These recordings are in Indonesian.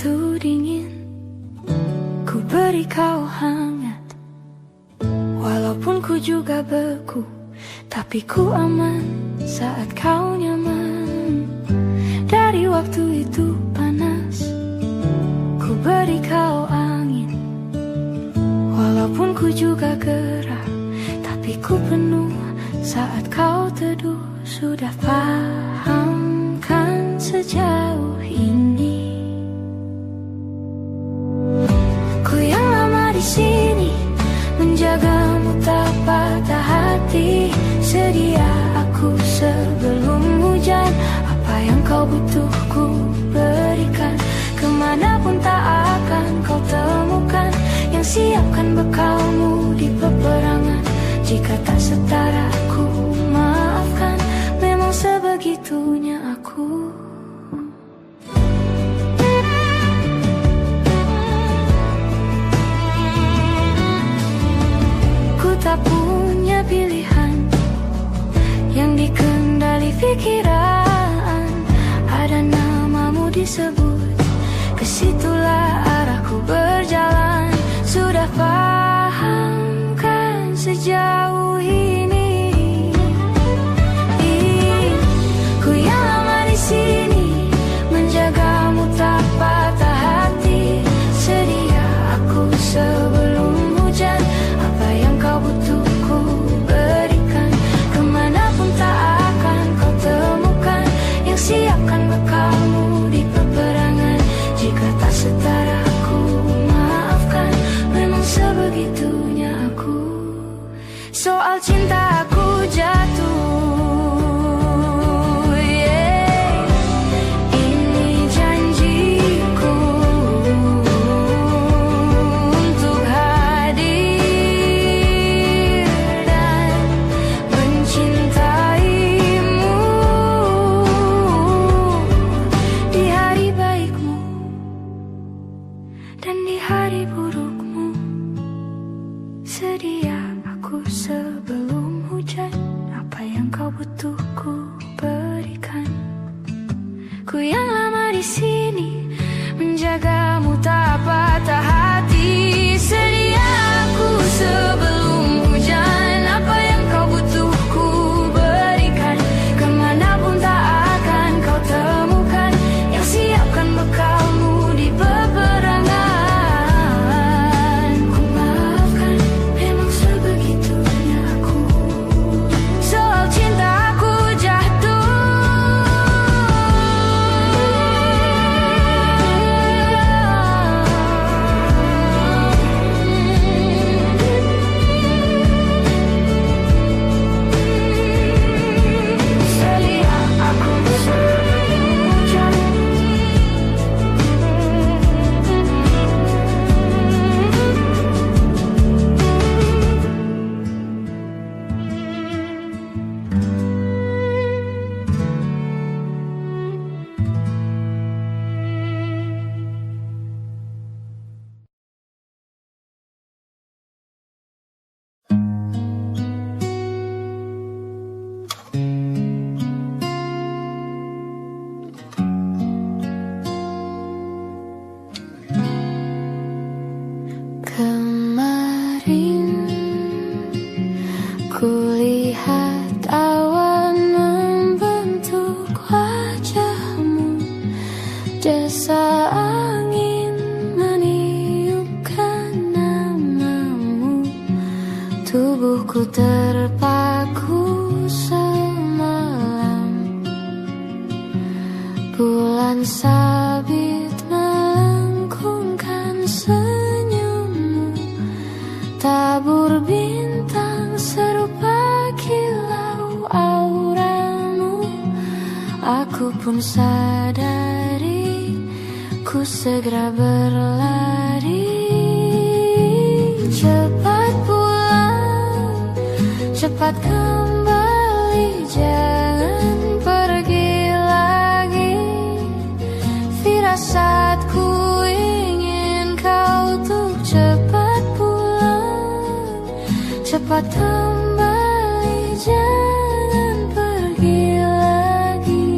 itu dingin, ku beri kau hangat. Walaupun ku juga beku, tapi ku aman saat kau nyaman. Dari waktu itu panas, ku beri kau angin. Walaupun ku juga gerah, tapi ku penuh saat kau teduh. Sudah paham kan sejauh ini? Ku yang lama di sini, menjagamu tak patah hati. Sedia aku sebelum hujan, apa yang kau butuh ku berikan. Kemanapun tak akan kau temukan yang siapkan bekalmu di peperangan. Jika tak setara ku maafkan, memang sebegitunya aku. Ku tak punya pilihan yang dikendali pikiran. Ada namamu disebut, kesitulah arahku berjalan. Sudah paham kan sejauh ini? Ku yang lama di sini, menjagamu tak patah hati. Sedia aku sebelum hujan, apa yang kau butuh ku berikan. Kemanapun tak akan kau temukan yang siapkan bekalmu di peperangan. Jika tak setara ku maafkan, memang sebegitunya aku. Soal cinta aku jatuh. Sebelum hujan, apa yang kau butuh ku berikan. Ku yang lama di sini, menjagamu tak patah hati. Sedia aku sebelum hujan, apa yang kau butuh ku berikan. Kemanapun tak akan kau temukan yang siapkan bekalmu di peperangan. Kulihat awan membentuk wajahmu, desa angin meniupkan namamu. Tubuhku terpaku semalam, bulan sabit melengkungkan senyummu. Tabur bintang serupa kilau auramu. Aku pun sadari, ku segera berlari. Cepat pulang, cepat kembali, jangan pergi lagi. Firasatku ingin kau tuh cepat pulang, cepat kembali, jangan pergi lagi.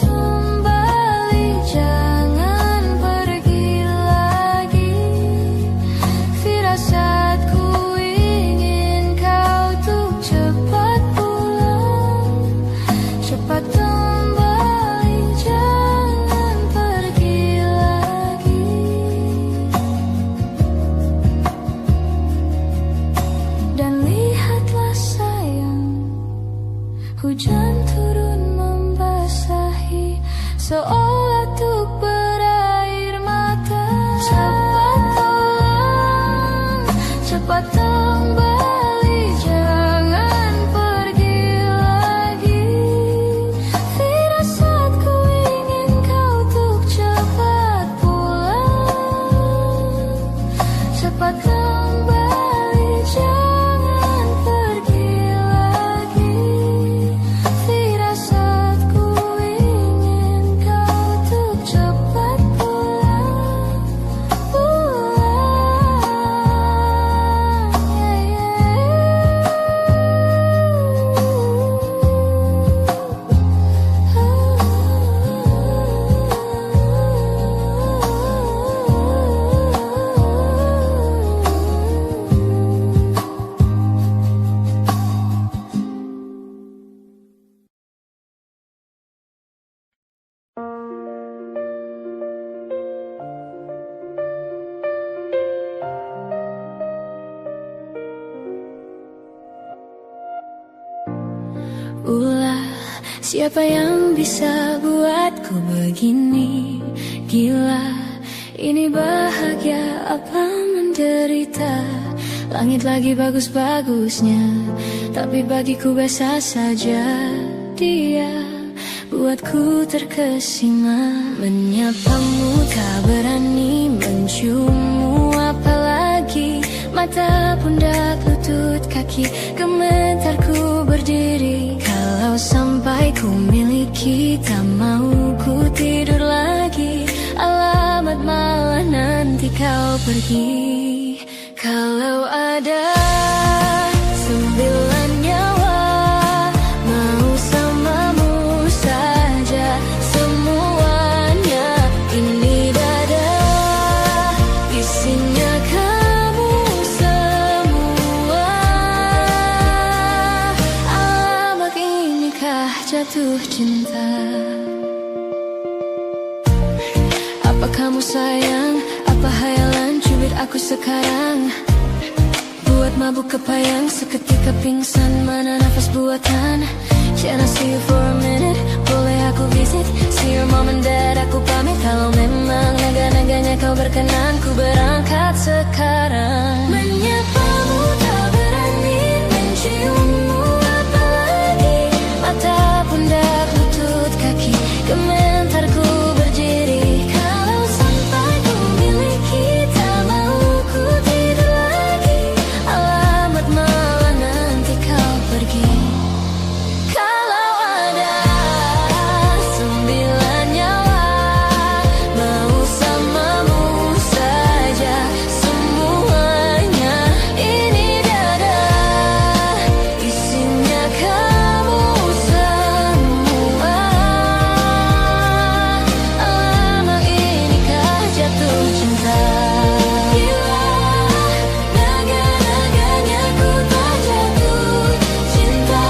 kembali, jangan pergi lagi. Firasatku ingin kau tuh cepat pulang, cepat kembali, jangan pergi lagi. Dan lihatlah sayang, hujan turun membasahi, seolah tuh berair mata. Cepat pulang, cepat kembali, jangan pergi lagi. Firasatku ingin kau tuh cepat pulang, cepat kembali, jangan pergi lagi. Firasatku ingin kau tuh cepat pulang, Ulah, siapa yang bisa buatku begini? Gila, ini bahagia apa menderita? Langit lagi bagus-bagusnya, tapi bagiku biasa saja. Dia buatku terkesima. Menyapamu tak berani, menciummu apalagi. Mata, pundak, lutut, kaki, gemetarku berdiri. Kalau sampai ku miliki, tak mau ku tidur lagi. Alamat malah nanti kau pergi. Kalau ada 9 nyawa, mau samamu saja semuanya. Ini dada, isinya kamu semua. Alamak, inikah jatuh cinta? Apa kamu sayang? Apa hayalan cubit aku sekarang? Buat mabuk kepayang, seketika pingsan, mana nafas buatan. Can I see you for a minute? Boleh aku visit? See your mom and dad, aku pamit. Kalau memang naga-naganya kau berkenan, ku berangkat sekarang. Menyapamu tak berani, menciummu apalagi. Mata, pundak, lutut, kaki, gemetarku berdiri. Kalau sampai ku miliki, tak mau ku tidur lagi. Alamat malah nanti kau pergi. Kalau ada 9 nyawa, mau samamu saja semuanya. Ini dada, isinya kamu semua. Alamak, inikah jatuh cinta? Gila, naga-naganya ku tak jatuh cinta.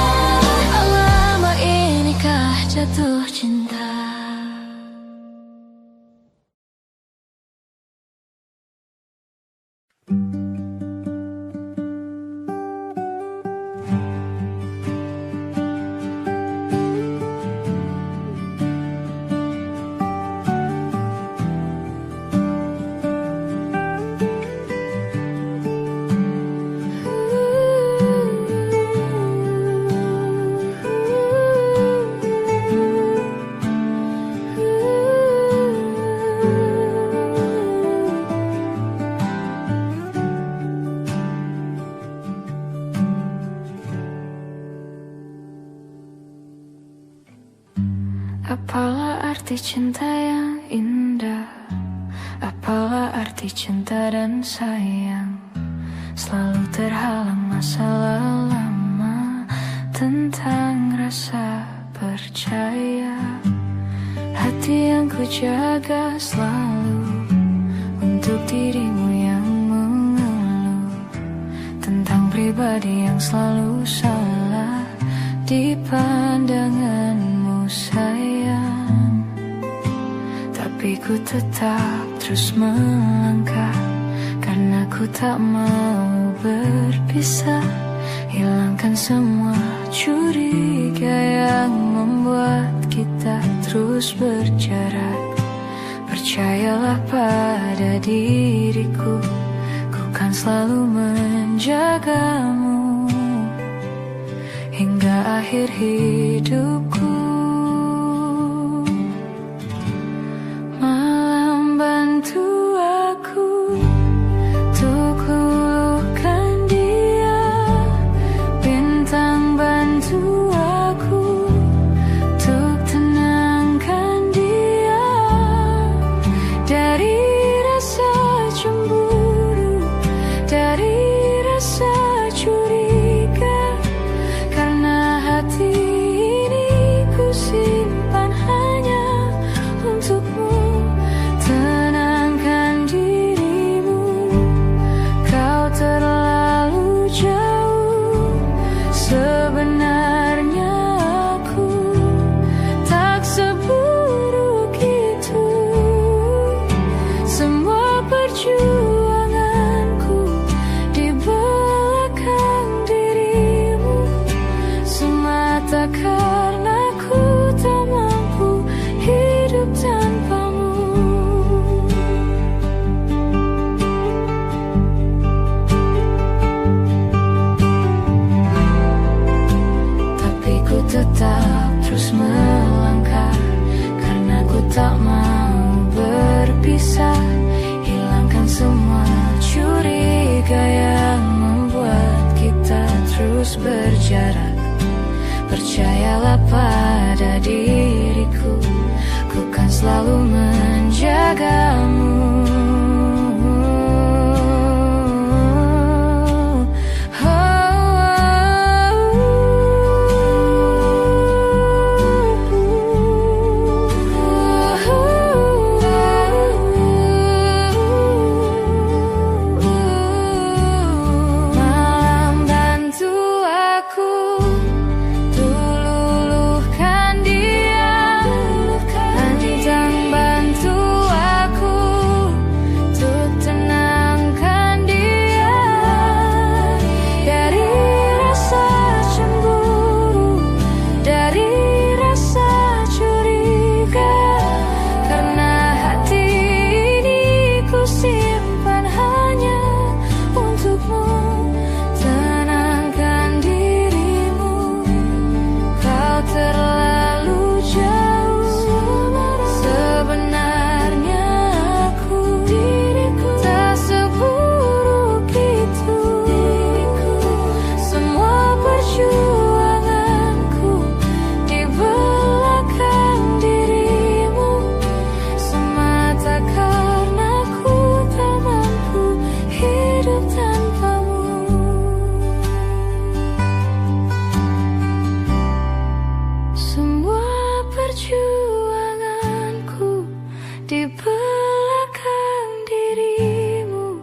Alamak, inikah jatuh cinta? Apalah arti cinta yang indah? Apalah arti cinta dan sayang? Selalu terhalang masalah lama tentang rasa percaya. ku jaga selalu untuk dirimu yang mengeluh tentang pribadi yang selalu salah di pandanganmu sayang. Tapi ku tetap terus melangkah karena ku tak mau berpisah. Hilangkan semua curiga yang membuat kita terus berjarak. Percayalah pada diriku, ku kan selalu menjagamu hingga akhir hidupku. Malam bantu aku untuk luluhkan dia, bintang bantu aku untuk tenangkan dia dari rasa cemburu, dari rasa curiga, karena hati ini ku simpan hanya untukmu. Tenangkan dirimu, kau terlalu jauh. Sebenarnya aku tak seburuk itu. Semua perjuanganku di belakang dirimu semata karena ku tak mampu hidup tanpamu. Tapi ku tetap terus melangkah karena ku tak mau berpisah. Hilangkan semua curiga yang membuat kita terus berjarak. Percayalah pada diriku, ku kan selalu menjagamu. Malam bantu aku luluhkan dia, bintang bantu aku untuk tenangkan dia dari rasa cemburu, dari rasa curiga, karena hati ini ku simpan hanya untukmu. Tenangkan dirimu, kau terlalu jauh. Sebenarnya aku tak seburuk itu. Semua perjuanganku di belakang dirimu semata karena ku tak mampu hidup tanpamu. Semua perjuanganku di belakang dirimu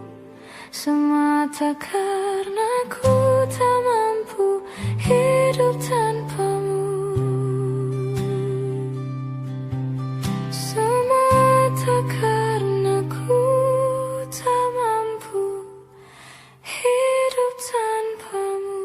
semata karena ku tak mampu hidup tanpamu. Semata karena ku tak mampu hidup tanpamu.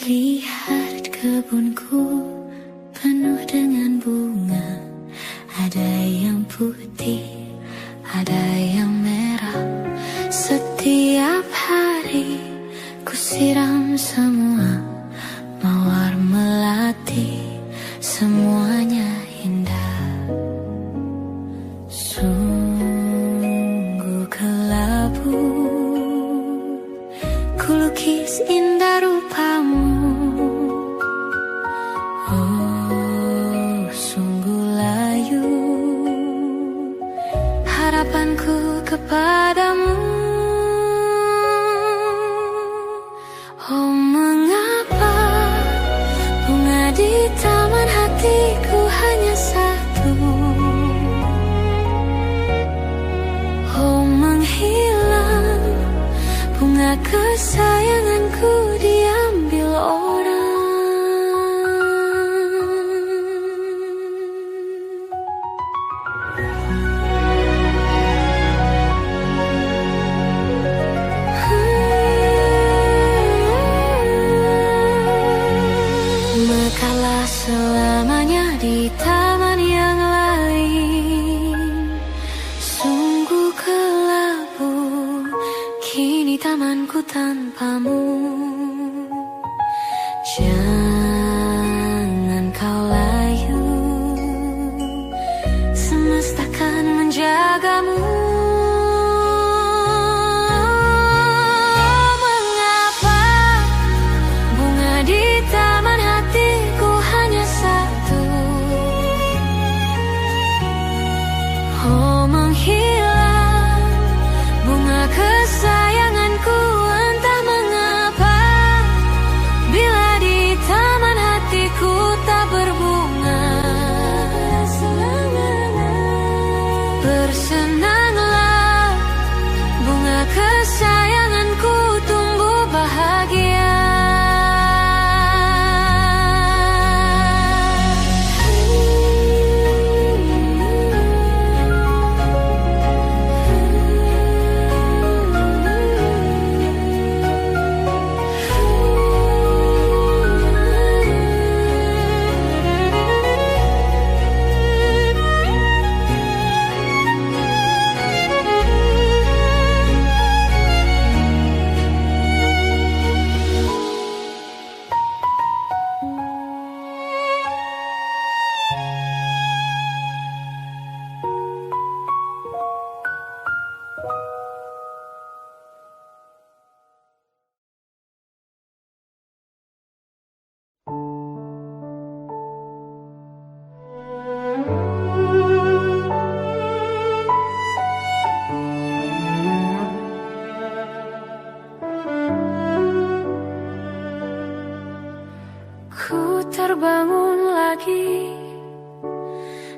Lihat kebunku penuh dengan bunga, ada yang putih, ada yang merah. Setiap hari ku siram semua mawar melati, semuanya indah. Sungguh kulukis indah rupamu. Oh, sungguh layu harapanku kepadamu. Oh, mengapa bunga di taman hatiku hanya satu? Oh, menghilang bunga kesayanganku diambil orang. Mekalah selamanya di taman yang lain. Sungguh kelabu kini tamanku tanpamu. Jangan kau layu, semesta kan menjagamu. Mengapa bunga di taman hatiku hanya satu? Oh, menghilang bunga kesayanganku, entah mengapa. Bila di taman hatiku tak berbunga, bersenanglah bunga kesayanganku tumbuh bahagia. Ku terbangun lagi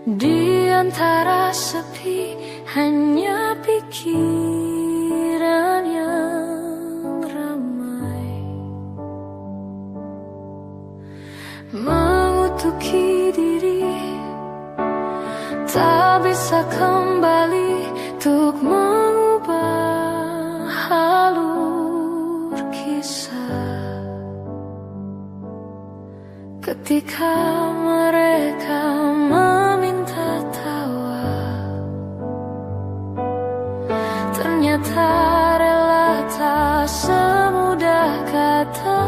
di antara sepi, hanya pikiran yang ramai mengutuki diri, tak bisa kembali untuk mengubah alur kisah. Ketika mereka meminta tawa, ternyata rela tak semudah kata.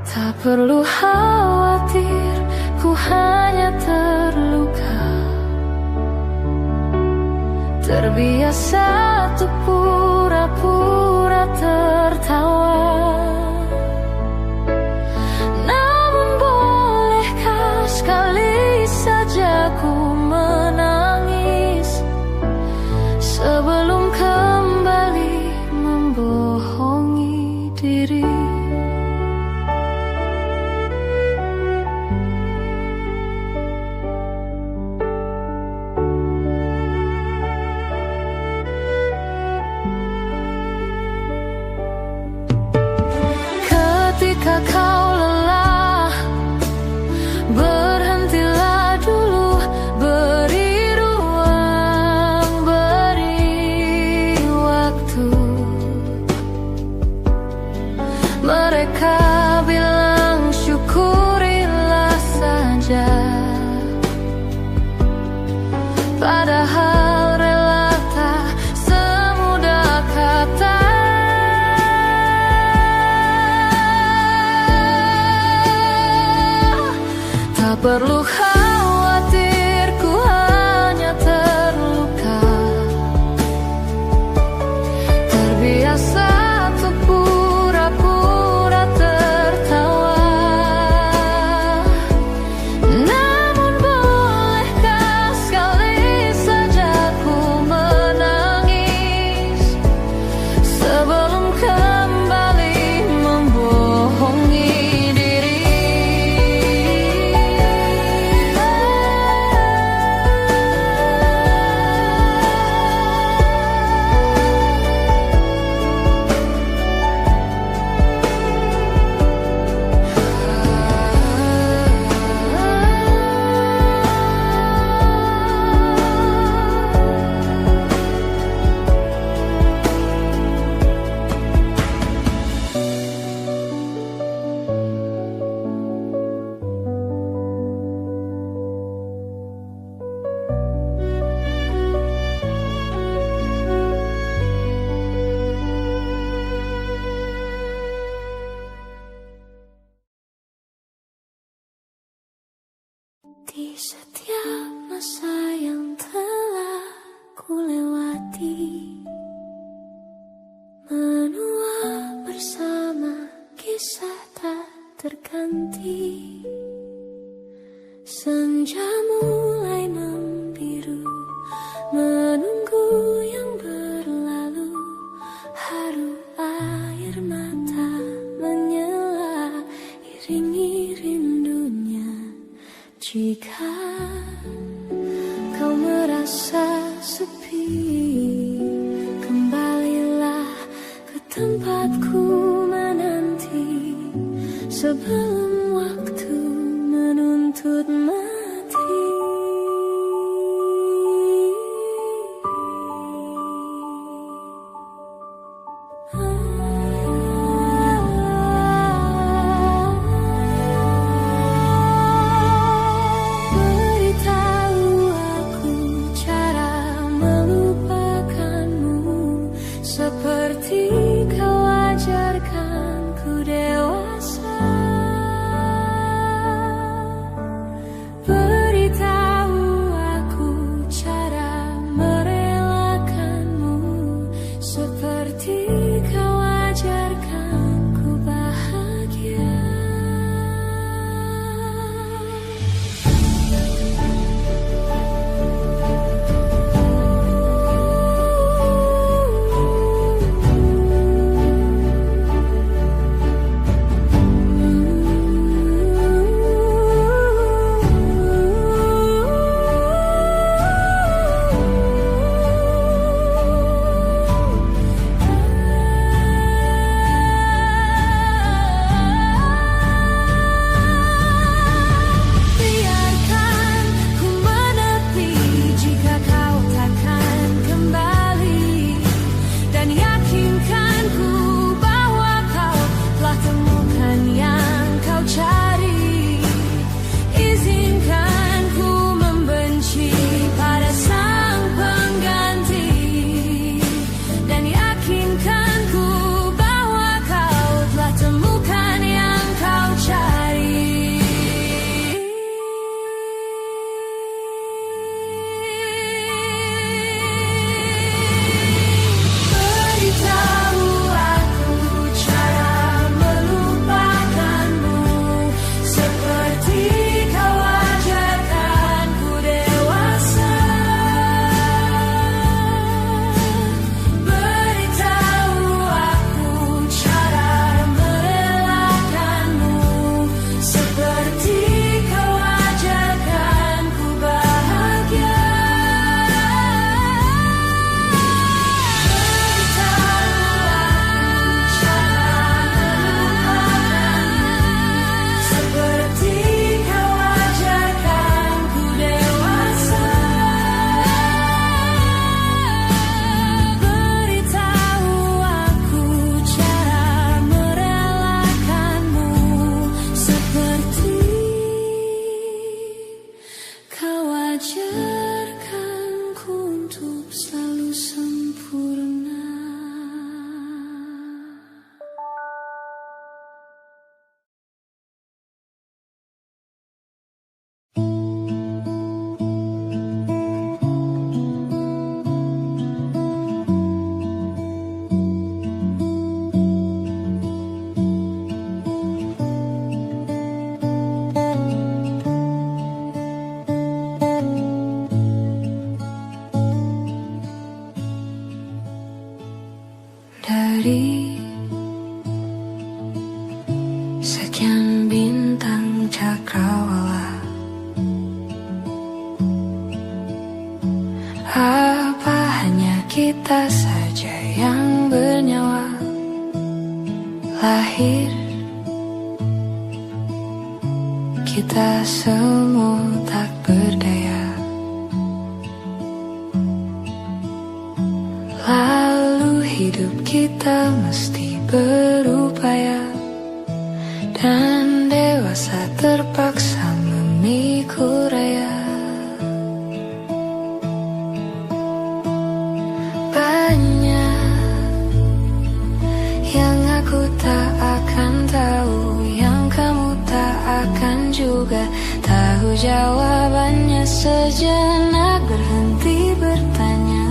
Tak perlu khawatir, ku hanya terluka. Terbiasa untuk pura-pura tertawa. Namun bolehkah sekali saja ku menangis sebelum kembali membohongi diri. Kau lelah, berhentilah dulu, beri ruang, beri waktu. Mereka bilang syukurilah saja, padahal rela tak semudah kata. Tak perlu khawatir, ku hanya terluka. Di setiap masa yang telah ku lewati, menua bersama kisah tak terganti. Senja mulai membiru, menunggu yang berlalu. Haru air mata menyela, iringi rindunya. Jika kau merasa sepi, kembalilah ke tempatku menanti, sebelum waktu menuntut mati. Seperti kau ajarkanku dewasa, beritahu aku cara merelakanmu. Seperti kau ajarkanku bahagia. Ajarkanku untuk selalu sempurna. Dari sekian bintang cakrawala, apa hanya kita saja yang bernyawa? Lahir kita semua tak berdaya, lalu hidup kita mesti berupaya, dan dewasa terpaksa memikul raya. Banyak yang aku tak akan tahu, yang kamu tak akan juga. juga tahu jawabannya. Sejenak berhenti bertanya,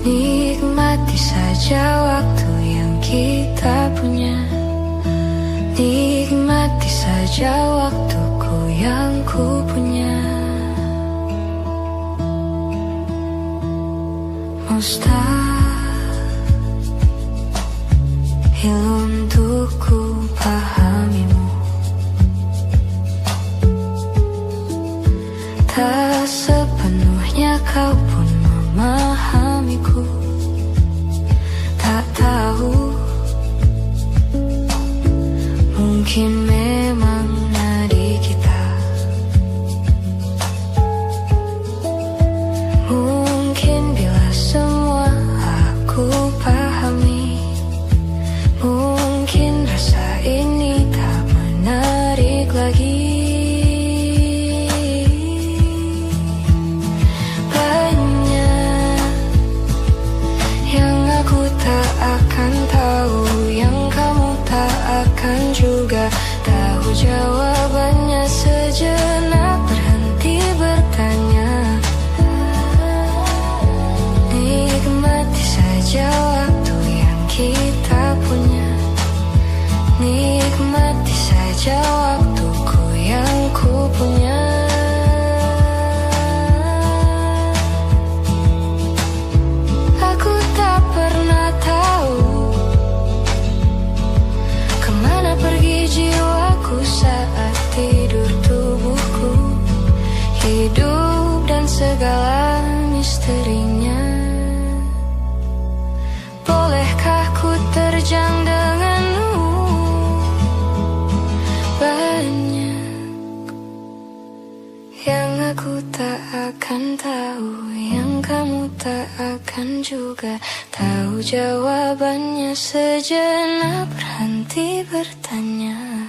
nikmati saja waktu yang kita punya. Nikmati saja waktuku yang ku punya. Mustahil untuk ku pahamimu, tak sepenuhnya kau pun memahamiku. Tak tahu, mungkin memang nadi kita, mungkin bila semua aku pahami, mungkin rasa ini tak menarik lagi. Banyak yang aku tak akan tahu, yang kamu tak akan juga tahu jawabannya. Sejenak berhenti bertanya, nikmati saja waktu yang kita punya. Nikmati saja waktuku yang ku punya. Aku tak pernah tahu kemana pergi jiwaku saat tidur tubuhku. Hidup dan segala misterinya, bolehkah ku terjang denganmu? Banyak yang aku tak akan tahu, yang kamu tak akan juga tahu jawabannya. Sejenak berhenti bertanya,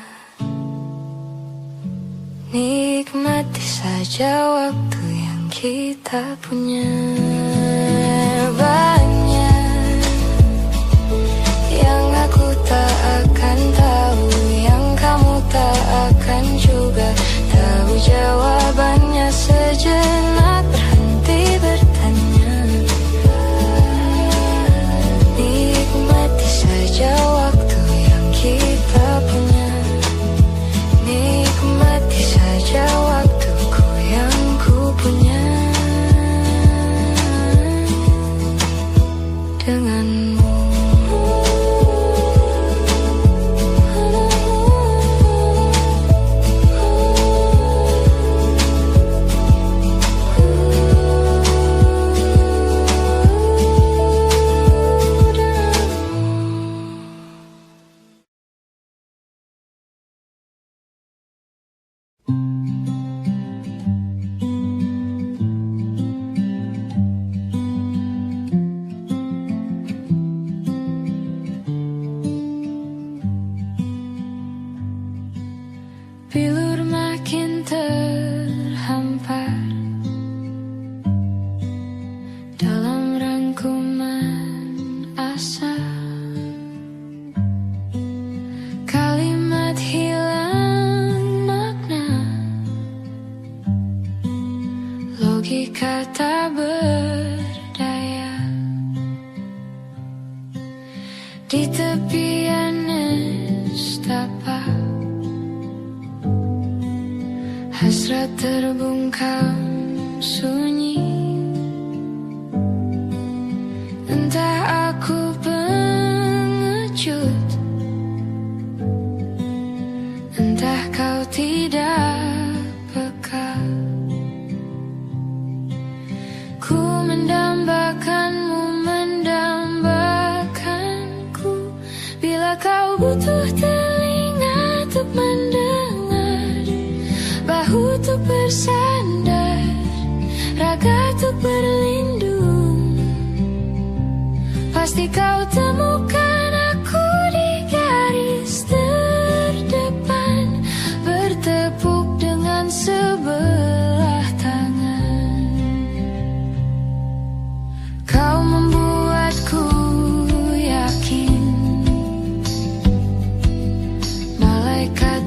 nikmati saja waktu yang kita punya. Banyak yang aku tak akan tahu, yang kamu tak akan juga tahu jawabannya. Sejenak berhenti bertanya, nikmati saja waktu yang kita punya. Nikmati saja waktuku yang ku punya. Denganmu. Bilur makin terhampar dalam rangkuman asa. Kalimat hilang makna, logika tak berdaya. Di tepian nestapa, hasrat terbungkam sunyi. Entah aku pengecut, entah kau tidak peka. Ku mendambakanmu, mendambakanku. Bila kau butuh telinga untuk mendengar, bahu untuk bersandar, raga untuk berlindung, pasti kau temukan aku di garis terdepan, bertepuk dengan sebelah tangan. Kau membuatku yakin malaikat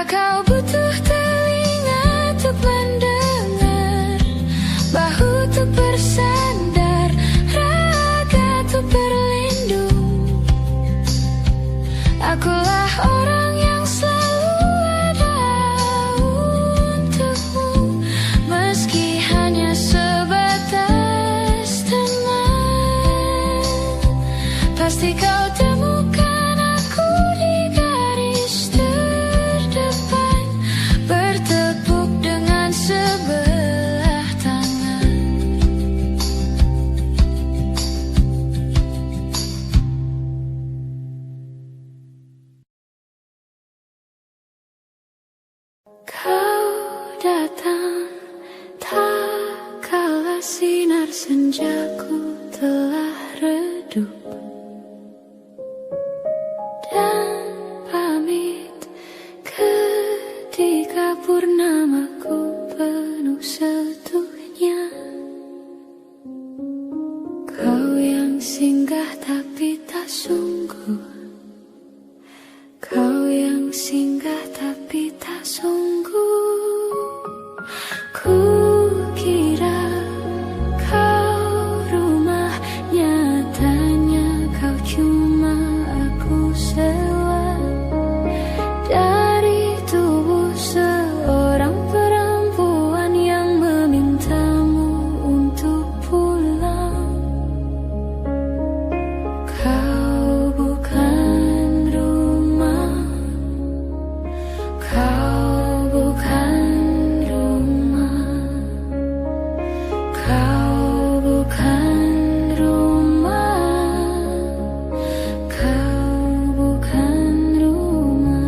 kau butuh telinga untuk mendengar, bahu untuk bersandar, raga untuk berlindung. Akulah orang yang selalu ada untukmu, meski hanya sebatas teman. Pasti kau temukan aku di garis terdepan, bertepuk dengan sebelah tangan. Kau datang tak kala sinar senjaku telah redup, dan pamit ketika purnamaku penuh setuhnya. Kau yang singgah tapi tak sungguh, kau yang singgah tapi tak sungguh. Ku kira kau rumah, nyatanya kau cuma aku sewa dari tubuh seorang perempuan yang memintamu untuk pulang. Kau bukan rumah, kau bukan rumah, kau bukan rumah, kau bukan rumah.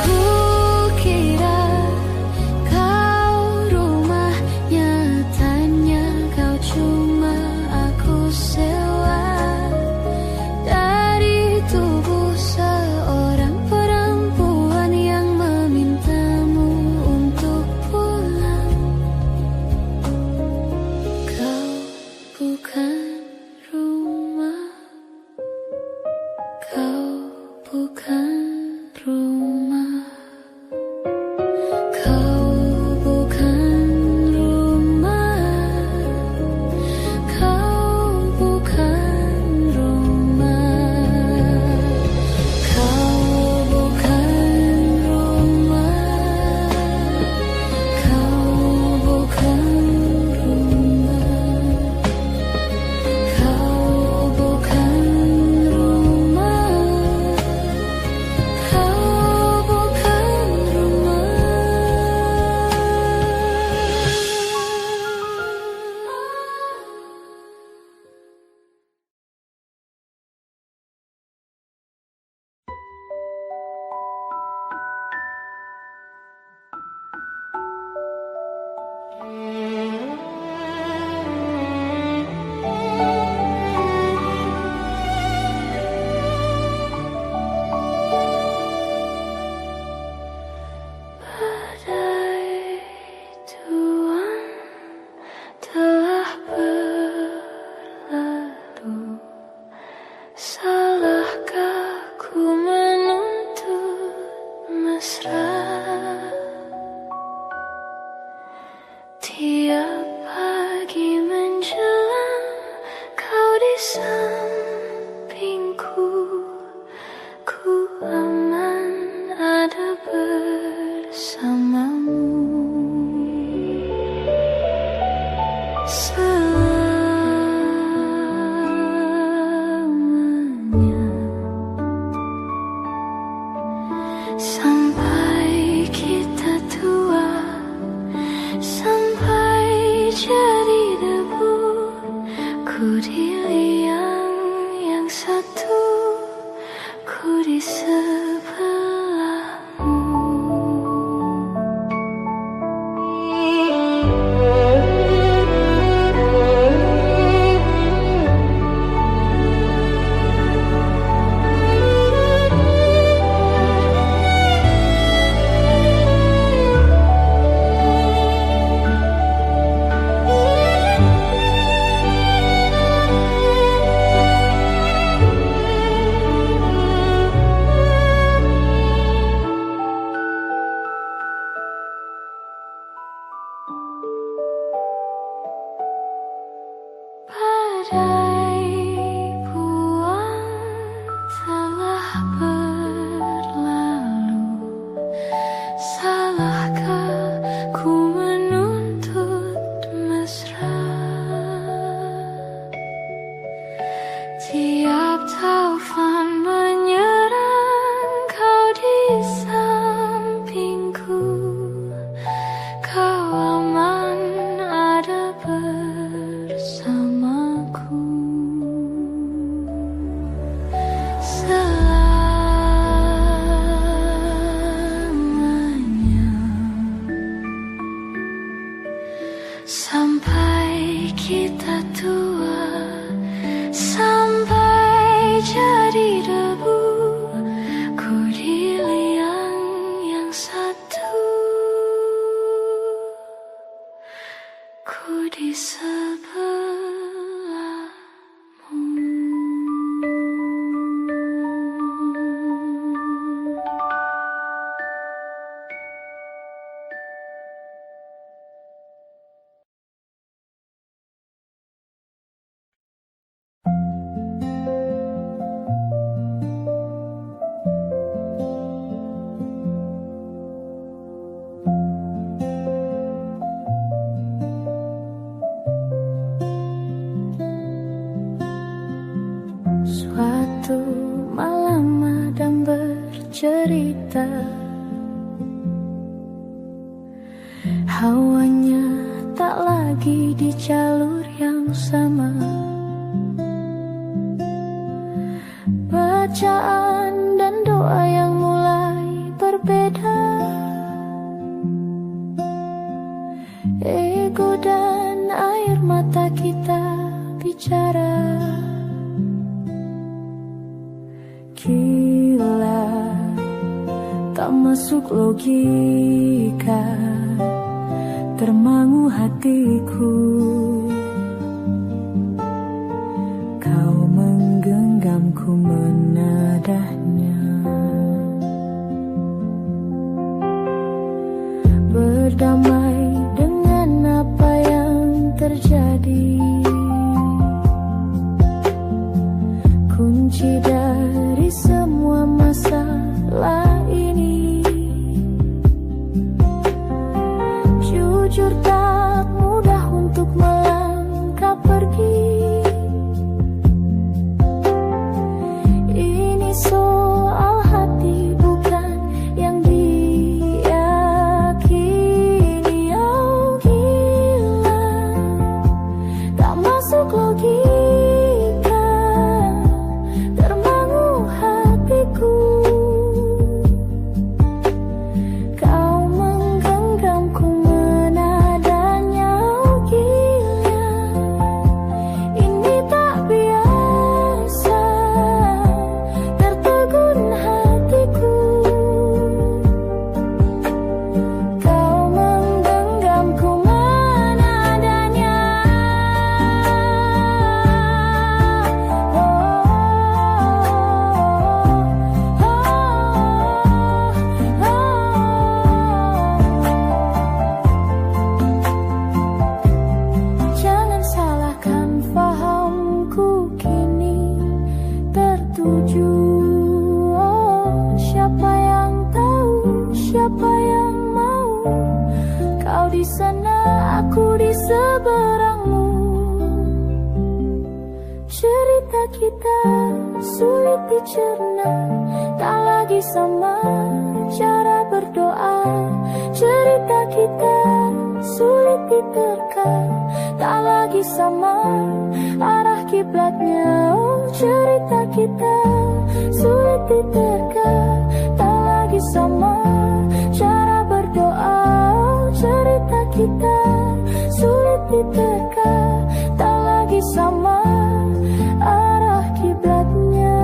Kukira kau rumah, nyatanya kau cuma aku sewa dari tubuh seorang perempuan yang memintamu untuk pulang. Kau bukan rumah, kau bukan rumah, kau bukan rumah, kau bukan rumah, kau bukan rumah, kau bukan rumah, kau bukan rumah. di sebelahmu. Badai buang telah berlalu. Salahkah ku menuntut mesra? Tiap taufan menyerang, kau di sampingku. Kau aman ada bersamaku. Selamanya, sampai kita tua, sampai jadi debu, ku di liang yang satu, ku di sebelahmu. Suatu malam Adam bercerita, hawanya tak lagi di jalur yang sama. Bacaan dan doa yang mulai berbeda. Ego dan air mata kita bicara. Gila, tak masuk logika, termangu hatiku. Kau menggenggamku menadahnya, berdamai dengan apa yang terjadi. Kunci dari semua masalah ini, jujur tak mudah untuk melangkah pergi. Ini soal hati bukan yang diyakini. Oh gila, tak masuk logika, termangu hatiku. Kau menggenggamku menadanya. Oh gila, ini tak biasa, tertegun hatiku. Kau menggenggamku menadanya. Jangan salahkan fahamku kini tertuju. Oh, siapa yang tahu, siapa yang mau? Kau di sana, aku di seberangmu. Cerita kita sulit dicerna, tak lagi sama cara berdoa. Cerita kita sulit diterka, tak lagi sama arah kiblatnya. Oh, cerita kita sulit diterka, tak lagi sama cara berdoa, cerita kita sulit diterka, tak lagi sama arah kiblatnya.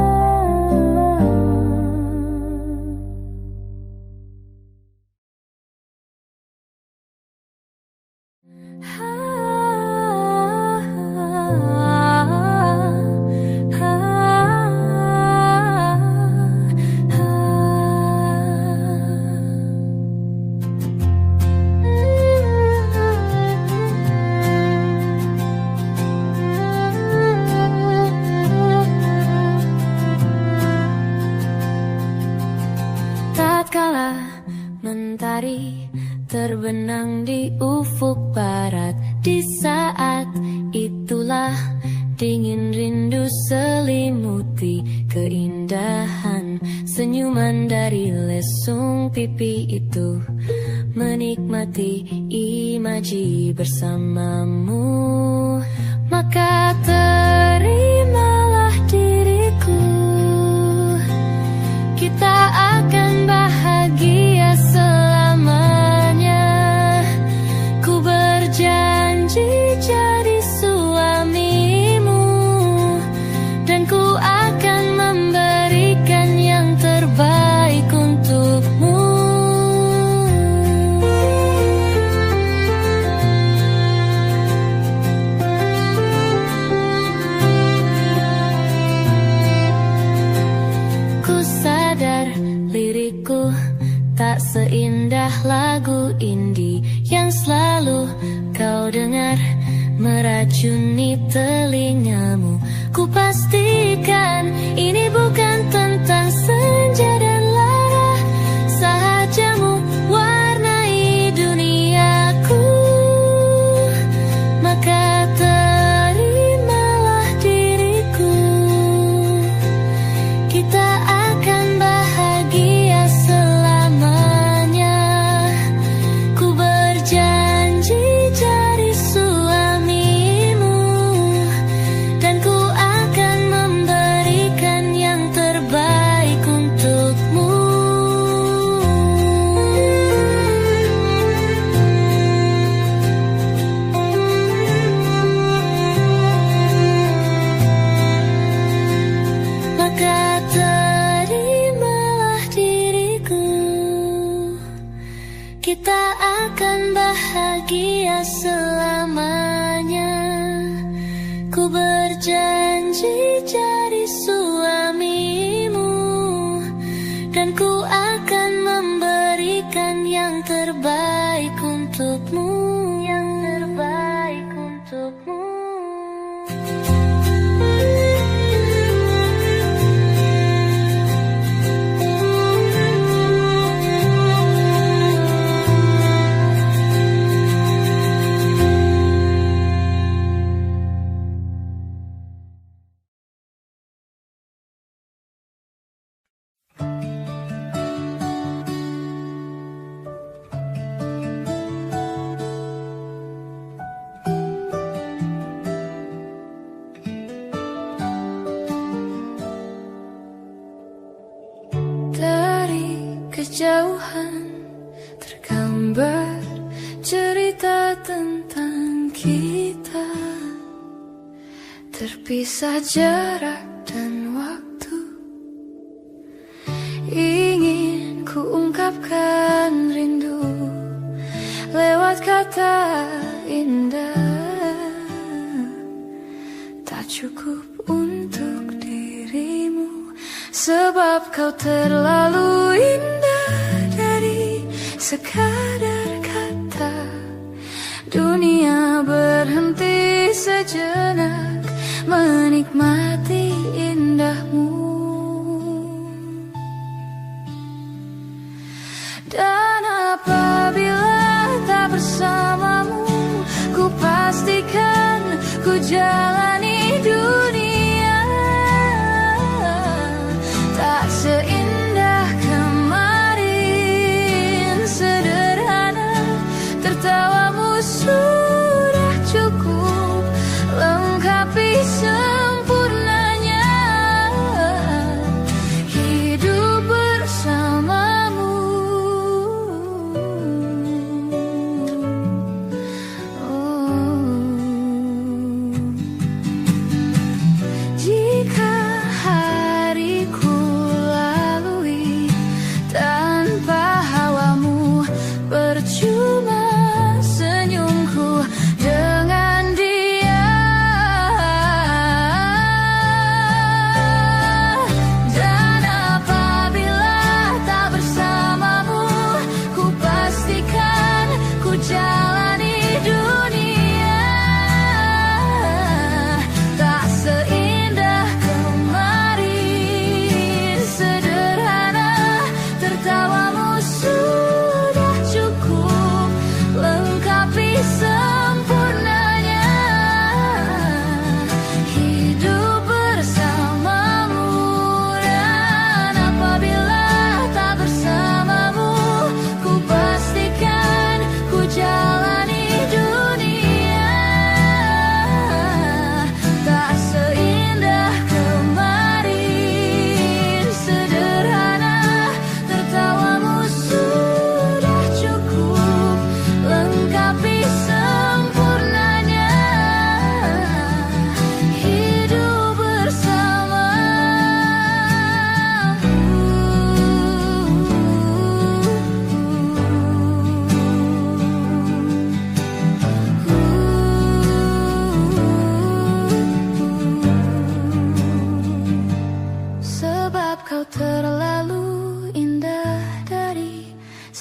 Tatkala mentari terbenang di ufuk barat, di saat itulah dingin rindu selimuti keindahan senyuman dari lesung pipi itu, menikmati imaji bersamamu. Maka terimalah diriku, kita akan bahagia selamanya. Ku berjanji jadi suamimu, dan ku akan memberikan yang terbaik untukmu. Ku sadar lirikku tak seindah lagu indie yang selalu kau dengar meracuni telingamu. Ku pastikan ini bukan tentang senja dan lara, sahajamu warnai duniaku. Maka terimalah diriku, kita akan bahagia selamanya. Ku berjanji jadi suamimu, dan ku akan memberikan yang terbaik untukmu. Maka terimalah diriku, kita akan bahagia selamanya. Ku berjanji jadi suamimu, dan ku akan memberikan yang terbaik untukmu, yang terbaik untukmu. Dari kejauhan tergambar cerita tentang kita, terpisah jarak dan waktu. Ingin ku ungkapkan rindu lewat kata indah, tak cukup untuk dirimu, sebab kau terlalu indah dari sekadar kata. Dunia berhenti sejenak menikmati indahmu. Dan apabila tak bersamamu, ku pastikan ku jalani dunia tak seindah kemarin. Sederhana, tertawamu sudah cukup lengkapi sempurnanya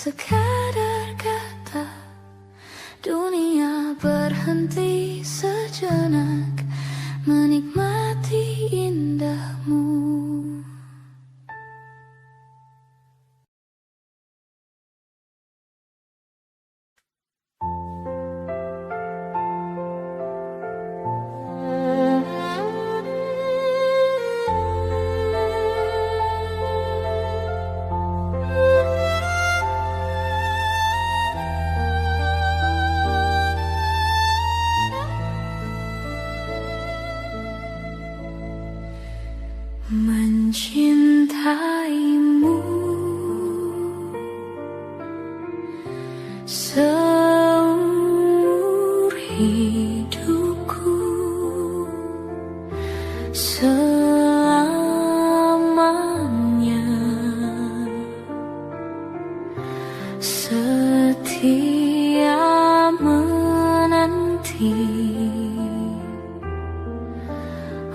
sekadar kata. Dunia berhenti sejenak menikmati indahmu. Mencintaimu seumur hidupku, selamanya setia menanti.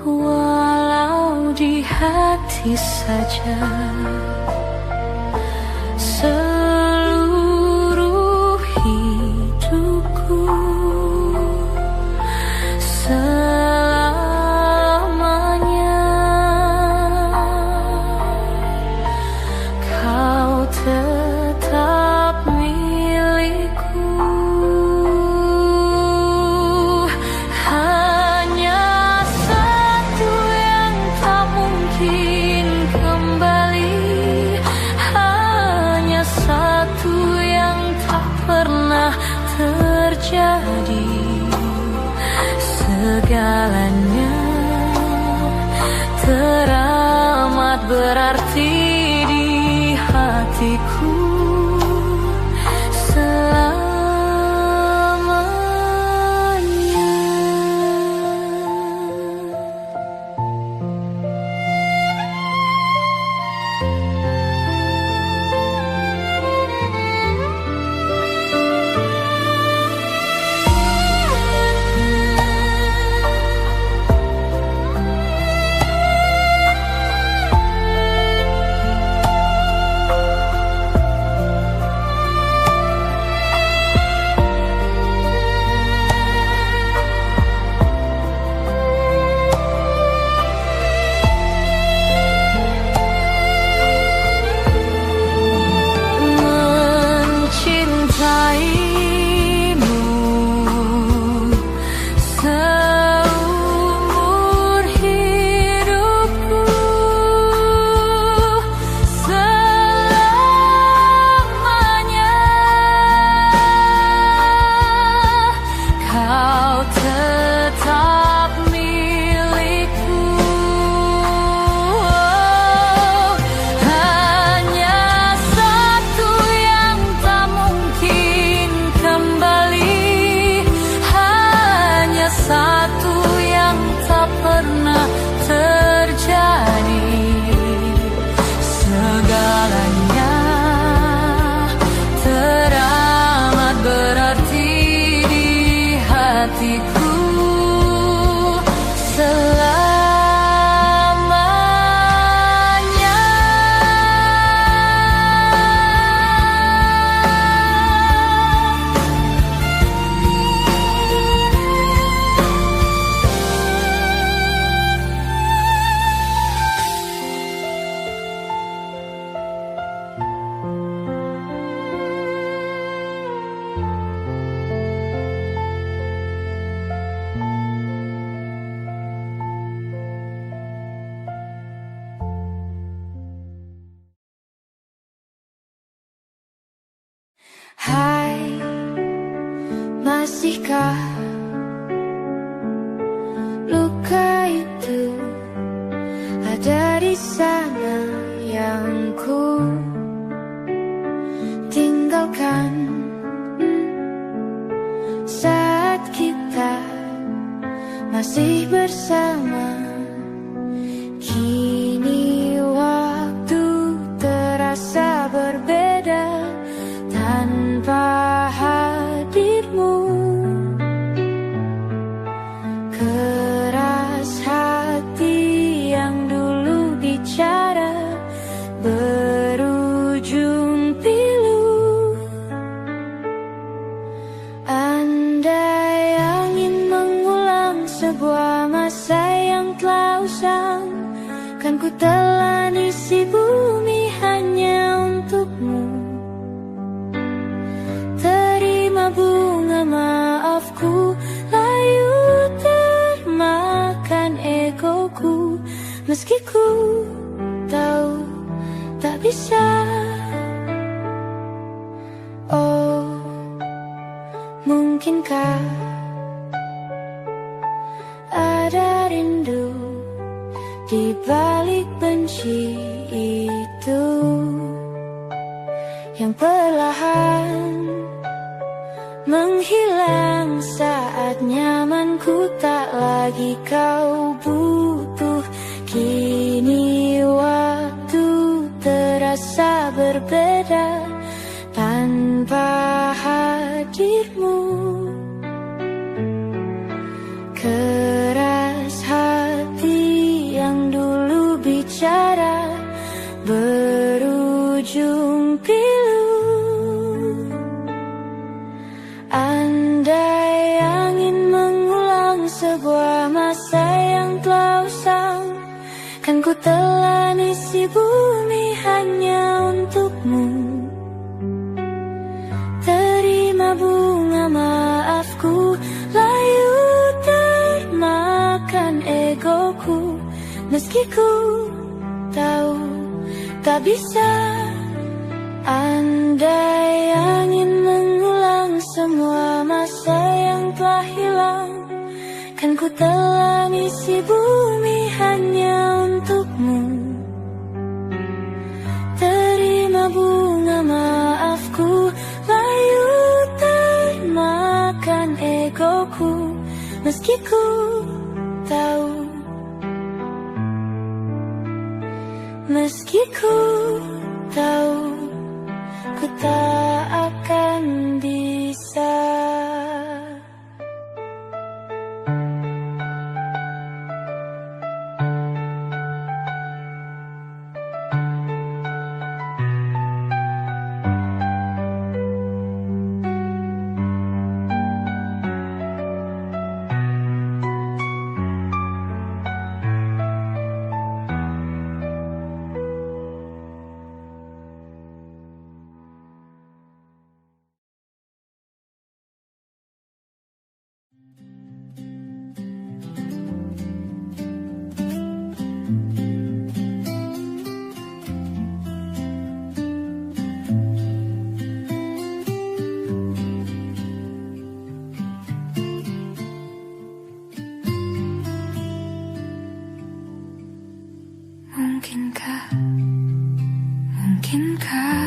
Walau di hati saja, seluruh hidupku selamanya kau tetap milikku. Terjadi segalanya teramat berarti di hatiku selamanya. Hai, masihkah luka itu ada di sana yang ku tinggalkan saat kita masih bersama? Kini waktu terasa berbeda tanpa hadirmu. Keras hati yang dulu bicara bisa. Oh, mungkinkah ada rindu di balik benci itu yang perlahan menghilang saat nyamanku tak lagi kau butuh. Kini waktu terasa berbeda tanpa hadirmu. Keras hati yang dulu bicara berujung pilu. Andai angin mengulang sebuah masa yang telah usang, kan ku telan isi bumi hanya untukmu. Terima bunga maafku, layu termakan egoku, meski ku tahu tak bisa. Andai angin mengulang semua masa yang telah hilang, kan ku telan isi bumi hanya untukmu. Terima bunga maafku, layu termakan egoku, meski ku tahu, meski ku tahu, ku tak akan bisa. Mungkinkah,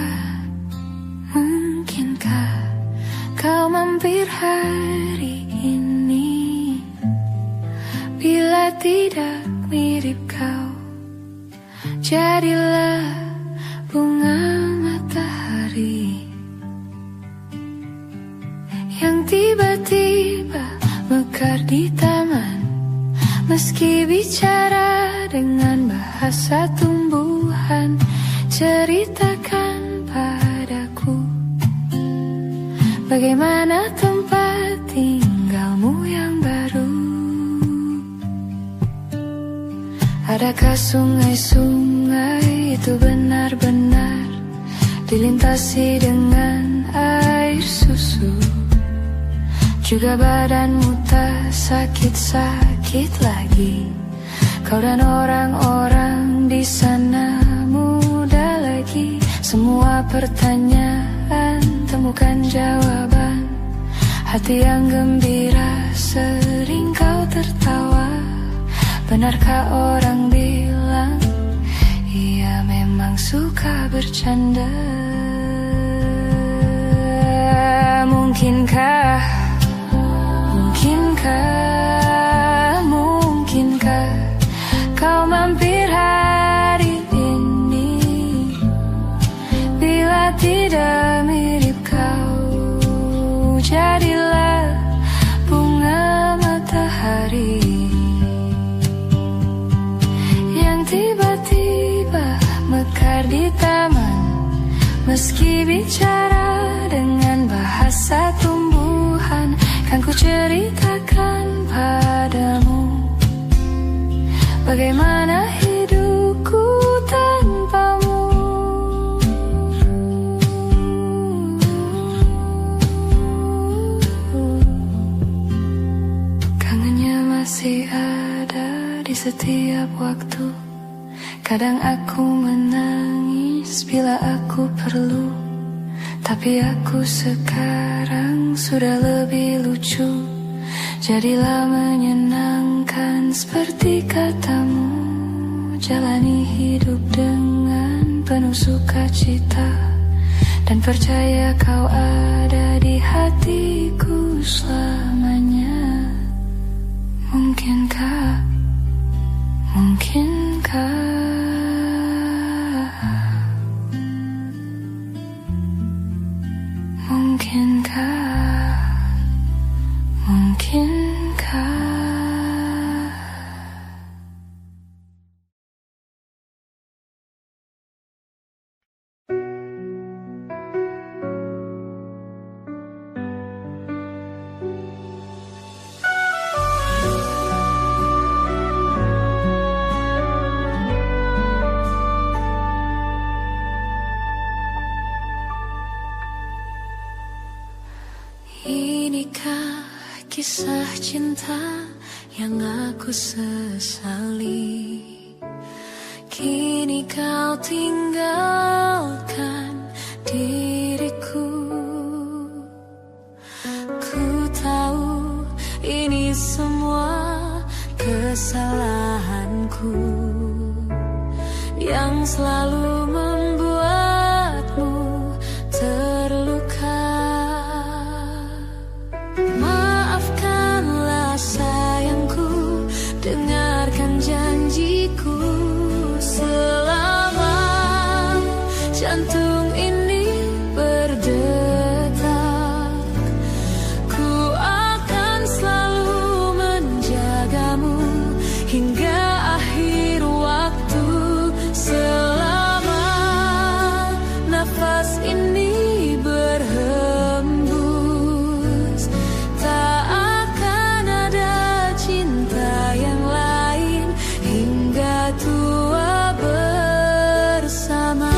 mungkinkah kau mampir hari ini? Bila tidak mirip kau, jadilah bunga matahari yang tiba-tiba mekar di taman. Meski bicara dengan bahasa tumbuhan, ceritakan padaku bagaimana tempat tinggalmu yang baru. Adakah sungai-sungai itu benar-benar dilintasi dengan air susu? Juga badanmu tak sakit-sakit lagi. Kau dan orang-orang di sana muda lagi. Semua pertanyaan temukan jawaban. Hati yang gembira sering kau tertawa. Benarkah orang bilang ia memang suka bercanda? Mungkinkah, mungkinkah kau mampir hari ini? Bila tidak mirip kau, jadilah bunga matahari yang tiba-tiba mekar di taman. Meski bicara dengan bahasa tumbuhan, kan ku ceritakan padamu bagaimana hidupku tanpamu. Kangennya masih ada di setiap waktu. Kadang aku menangis bila aku perlu. Tapi aku sekarang sudah lebih lucu. Jadilah menyenangkan seperti katamu. Jalani hidup dengan penuh sukacita, dan percaya kau ada di hatiku selamanya. Mungkinkah, mungkinkah Mungkinkah, mungkinkah kisah cinta yang aku sesali? Kini kau tinggalkan diriku. Ku tahu ini semua kesalahanku yang selalu membuatmu terluka. Sayangku, dengarkan janjiku. Selama jantung ini berdetak, ku akan selalu menjagamu hingga akhir waktu. Selama nafas ini berhembus, tak akan ada cinta yang lain hingga tua bersama.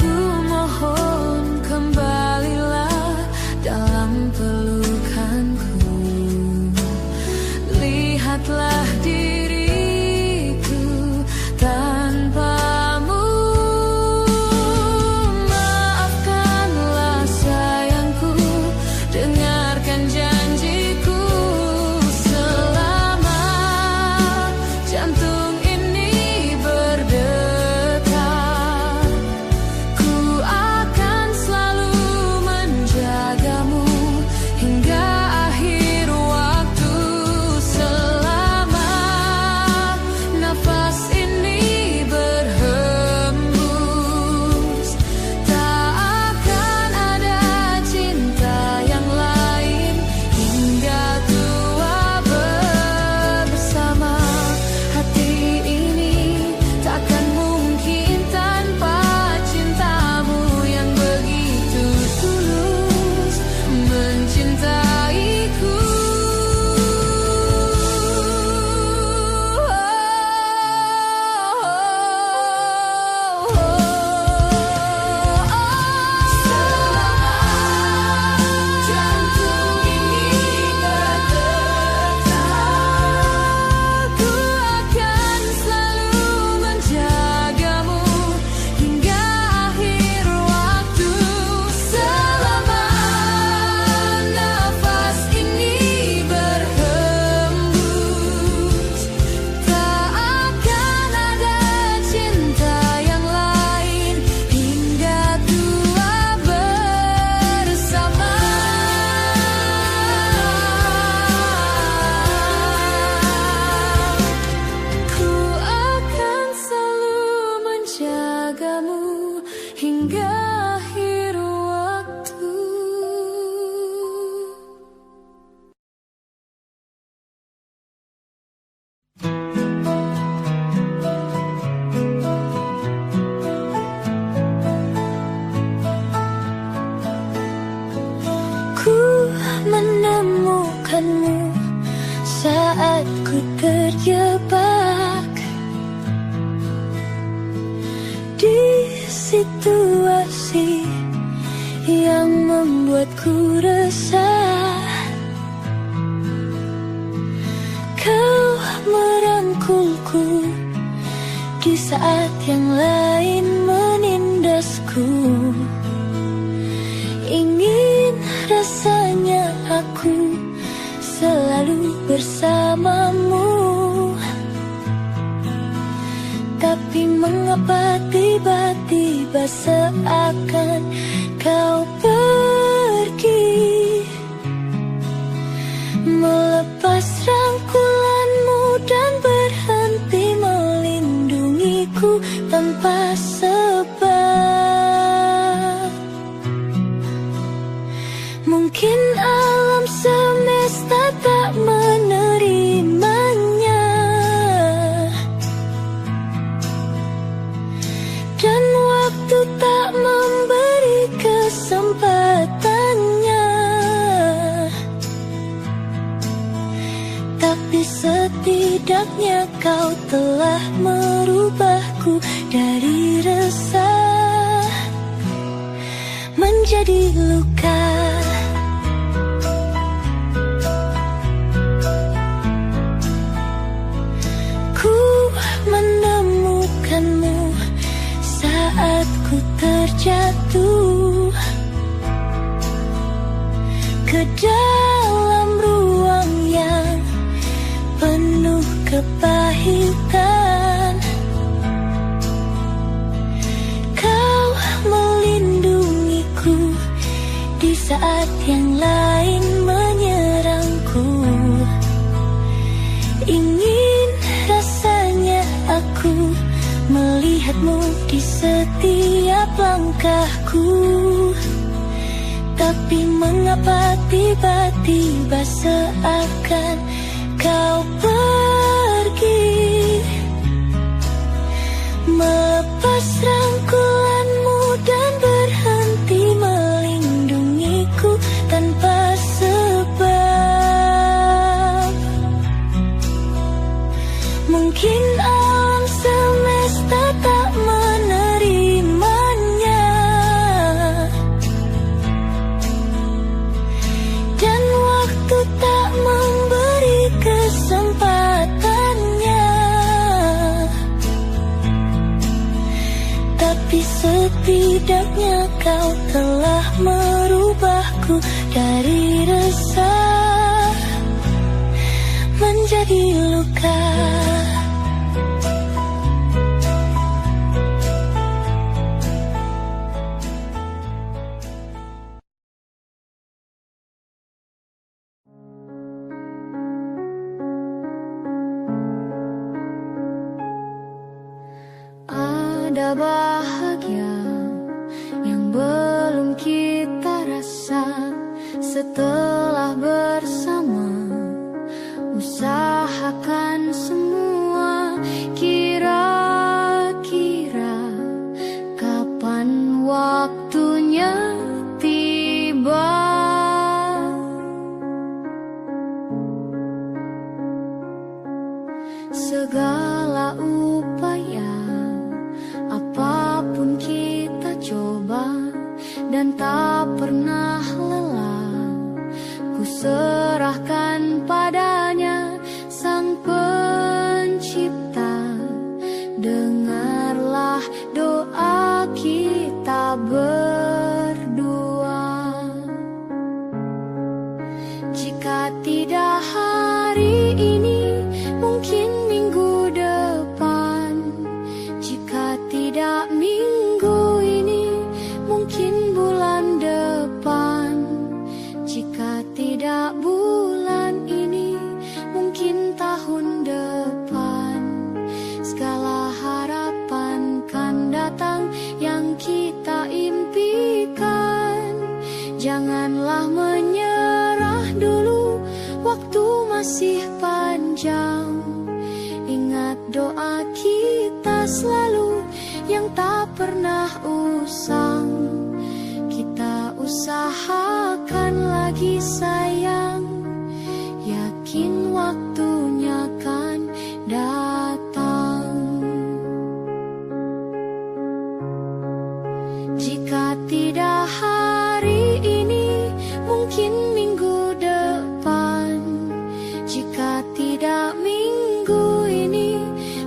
Ku mohon kembalilah dalam pelukanku. Lihatlah diriku tanpamu. Maafkanlah sayangku, dengarkan janjiku. Selama jantung ini berdetak, ku akan selalu menjagamu hingga akhir waktu. Selama nafas ini berhembus, tak akan ada cinta yang lain hingga tua bersama. Hati ini takkan mungkin tanpa cintamu yang begitu tulus mencintaiku. Jantung ini berdetak, ku akan selalu menjagamu hingga akhir waktu. Selama nafas ini berhembus, tak akan ada cinta yang lain hingga tua bersama. Ku akan selalu menjagamu hingga akhir waktu. Ku menemukanmu saat ku terjebak di situ. situasi yang membuatku resah. Kau merangkulku di saat yang lain menindasku. Ingin rasanya aku selalu bersamamu, tapi mengapa tiba-tiba seakan kau pergi, melepas rangkulanmu dan berhenti melindungiku tanpa sebab. Mungkin alam semesta tak menerimanya, dan waktu tak memberi kesempatannya. Tapi setidaknya kau telah merubahku dari resah menjadi luka. Ku menemukanmu saat ku terjatuh ke dalam ruang yang penuh kepahitan. Kau melindungiku di saat yang lain menyerangku. Ingin rasanya aku melihatmu di setiap langkahku, tapi mengapa tiba-tiba seakan kau pergi, melepas rangkulanmu dan berhenti melindungiku tanpa sebab. Mungkin alam semesta tak menerimanya, dan waktu tak memberi kesempatannya. Tapi setidaknya kau telah merubahku dari resah menjadi luka. Ada bahagia yang belum kita rasa setelah bersama. Usahakan semua, kira-kira kapan waktunya tiba. Segala upaya apapun kita coba dan tak pernah lelah, ku serahkan padanya Sang Pencipta. Dengarlah doa kita berdua. Jika tidak hari ini, mungkin minggu depan. Jika tidak minggu ini, mungkin bulan depan. Jika tidak bulan ini, mungkin tahun depan. Segala harapan kan datang yang kita impikan. Janganlah menyerah dulu, waktu masih panjang. Ingat doa kita selalu yang tak pernah usang. Kita usahakan lagi sayang, yakin waktunya kan datang. tidak hari ini, mungkin minggu depan. Jika tidak minggu ini,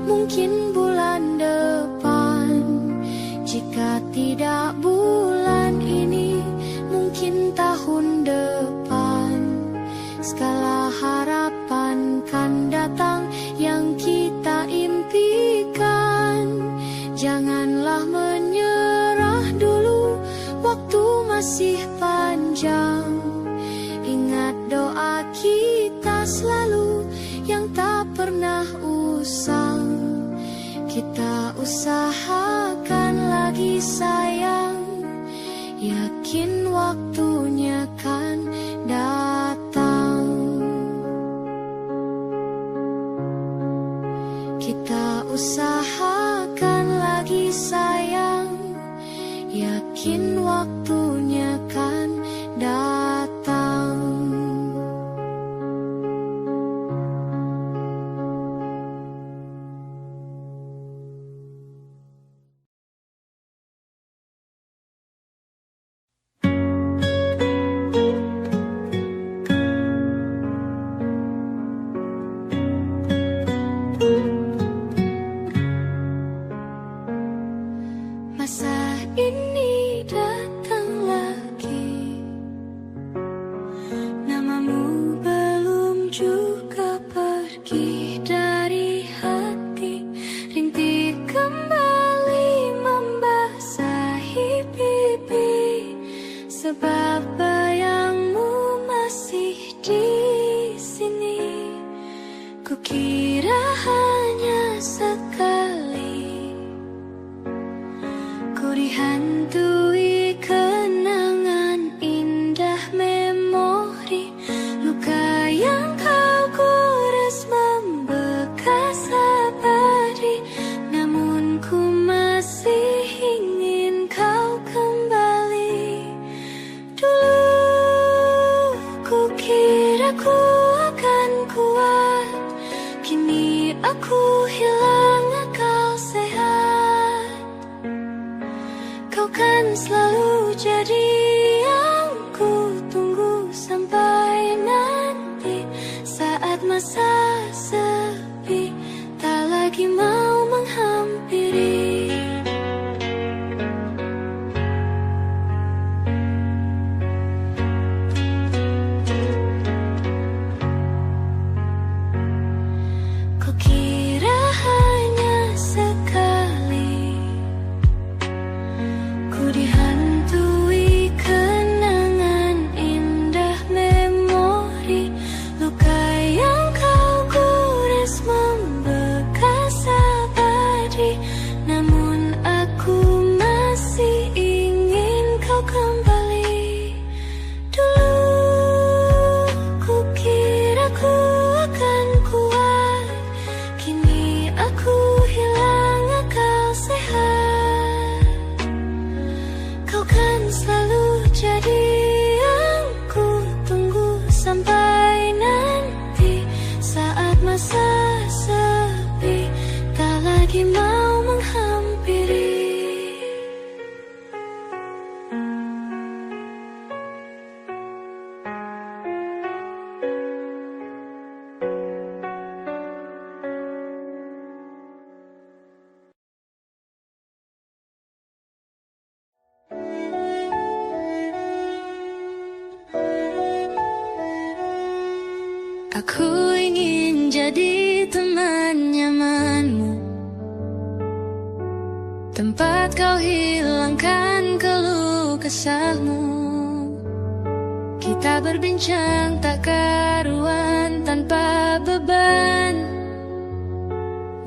mungkin bulan depan. Jika tidak bulan ini, mungkin tahun depan. Segala harapan kan datang yang kita impikan. Janganlah menyerah dulu, waktu masih panjang. Ingat doa kita selalu yang tak pernah usang. Kita usahakan lagi sayang, yakin waktunya kan datang. Kita usahakan lagi sayang, yakin waktunya kan datang. Masa ini datang lagi, namamu belum juga pergi dari hati. Rintik kembali membasahi pipi, sebab bayangmu masih di sini. Kukira hanya sekali ku dihantui kenangan indah memori. Luka yang kau gores membekas abadi, namun ku masih ingin kau kembali. Dulu ku kira ku akan kuat, kini aku hilang akal sehat. Kau kan selalu jadi yang ku tunggu sampai nanti. Saat masa sepi tak lagi mau menghampiri. Kukira hanya sekali ku dihantui kenangan indah memori. Luka yang kau gores membekas abadi, namun aku masih ingin kau kembali. Dulu ku kira ku akan kuat, kini aku hilang akal sehat. Kau kan selalu jadi yang ku tunggu sampai nanti. Saat masa sepi tak lagi mau menghampiri. Aku ingin jadi teman nyamanmu, tempat kau hilangkan keluh kesahmu. Kita berbincang tak karuan tanpa beban,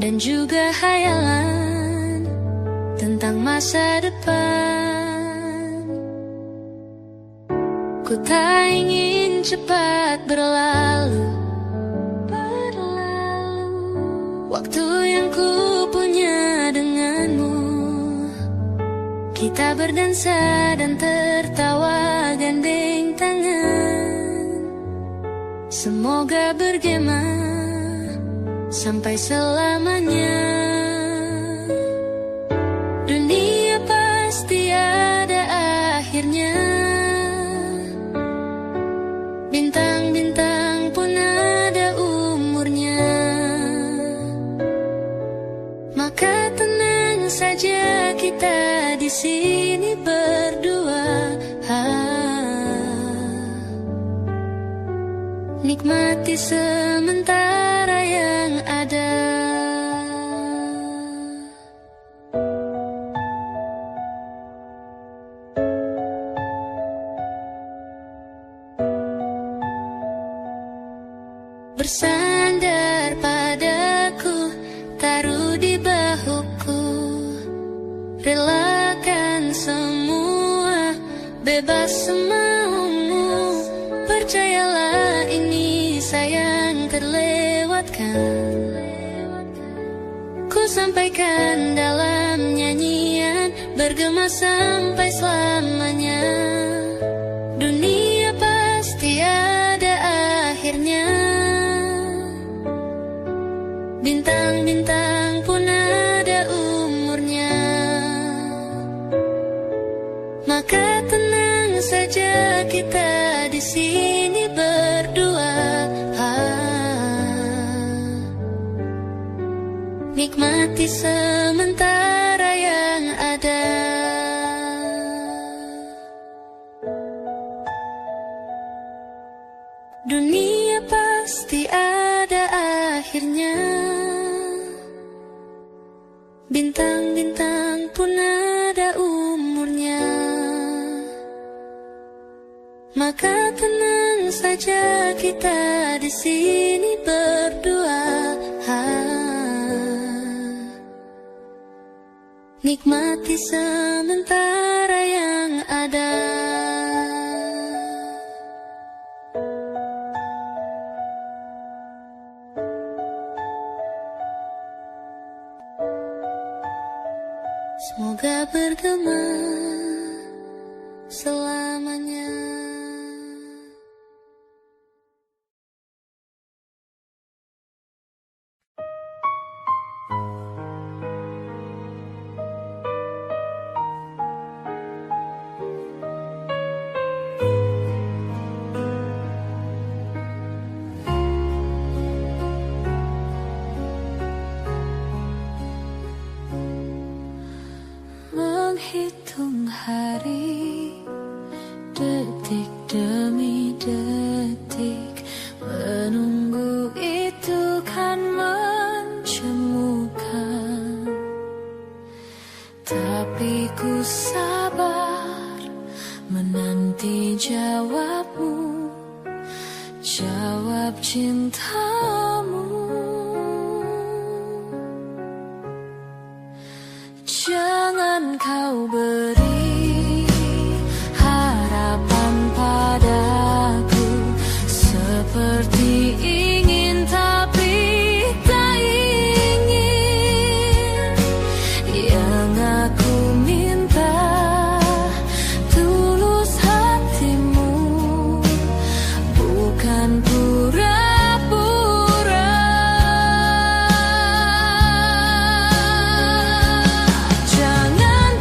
dan juga hayalan tentang masa depan. Ku tak ingin cepat berlalu waktu yang ku punya denganmu. Kita berdansa dan tertawa gandeng tangan. Semoga bergema sampai selamanya. Dunia pasti ada akhirnya. Bintang-bintang pun ada umurnya. Maka tenang saja kita di sini berdua. Nikmati sementara yang ada. Bersandar padaku, taruh di bahuku, relakan semua, bebas semaumu. Percayalah ini sayang terlewatkan. Ku sampaikan dalam nyanyian, bergema sampai selamanya. Dunia pasti ada akhirnya. Bintang-bintang pun ada umurnya. Maka tenang saja kita di sini berdua. Nikmati sementara yang ada. Dunia pasti ada akhirnya. Bintang-bintang pun ada umurnya. Maka tenang saja kita di sini berdua. Nikmati sementara yang ada. Semoga bergema selamanya. Menghitung hari, detik demi detik, menunggu itu kan mencemukan. Tapi ku sabar menanti jawabmu, jawab cintamu. Jangan kau beri harapan padaku, seperti ingin tapi tak ingin. Yang aku minta tulus hatimu, bukan pura-pura. Jangan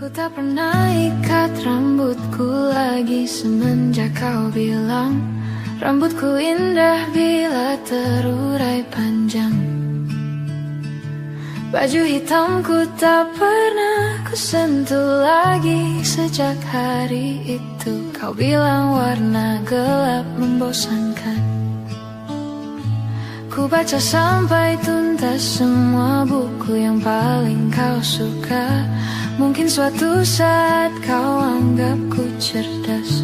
tak pernah ikat rambutku lagi semenjak kau bilang rambutku indah bila terurai panjang. Baju hitamku tak pernah kusentuh lagi sejak hari itu. Kau bilang warna gelap membosankan. Ku baca sampai tuntas semua buku yang paling kau suka. Mungkin suatu saat kau anggapku cerdas.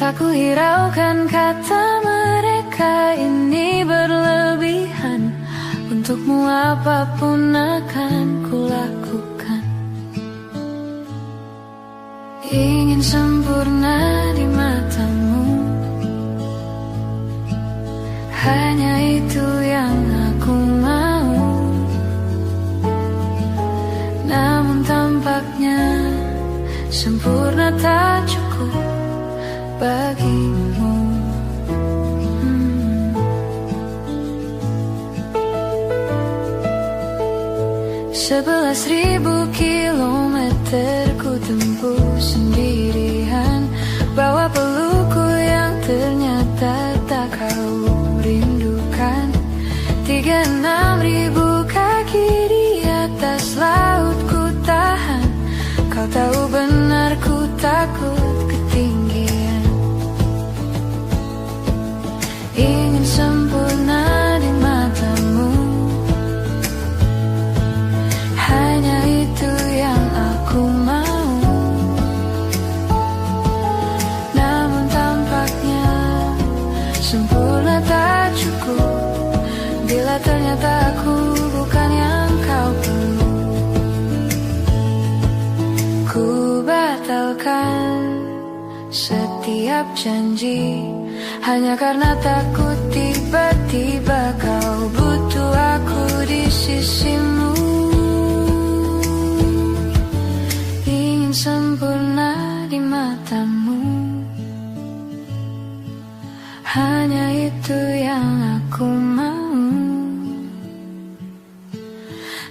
Tak ku hiraukan kata mereka ini berlebihan. Untukmu apapun akan ku lakukan. Ingin sempurna di matamu, hanya itu yang aku mau. Namun tampaknya sempurna tak cukup bagimu. 11.000 kilometer ku tempuh sendirian, bawa pelukku yang ternyata tak kau rindukan. 36.000 kaki di atas laut ku tahan. Kau tahu benar ku takut ketinggian. Ingin sempurna di matamu, hanya itu yang aku mau. Namun tampaknya sempurna tak cukup bila ternyata aku bukan yang kau perlu. Ku batalkan setiap janji hanya karena takut tiba-tiba kau butuh aku di sisimu. Ingin sempurna di matamu, hanya itu yang aku mau.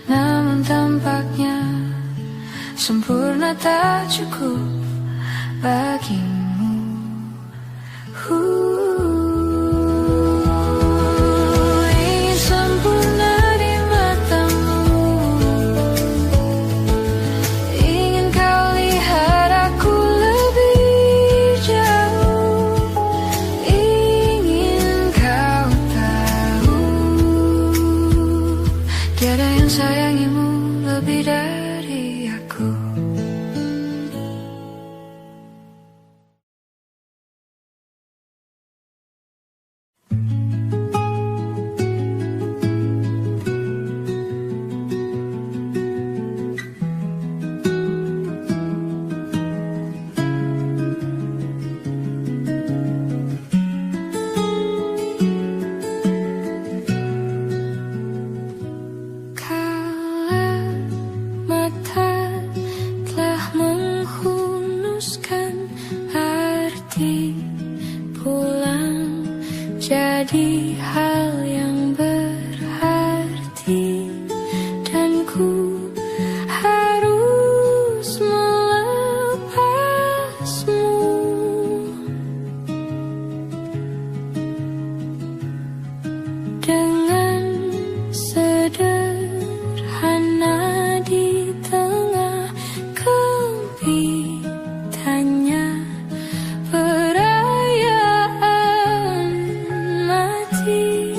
Namun tampaknya sempurna tak cukup bagimu. Ingin sempurna di matamu, ingin kau lihat aku lebih jauh, ingin kau tahu tiada yang sayangimu lebih dari aku. Jadi hal yang berarti dan ku harus melepasmu. Dengan sederhana di tengah kempitannya perayaan mati.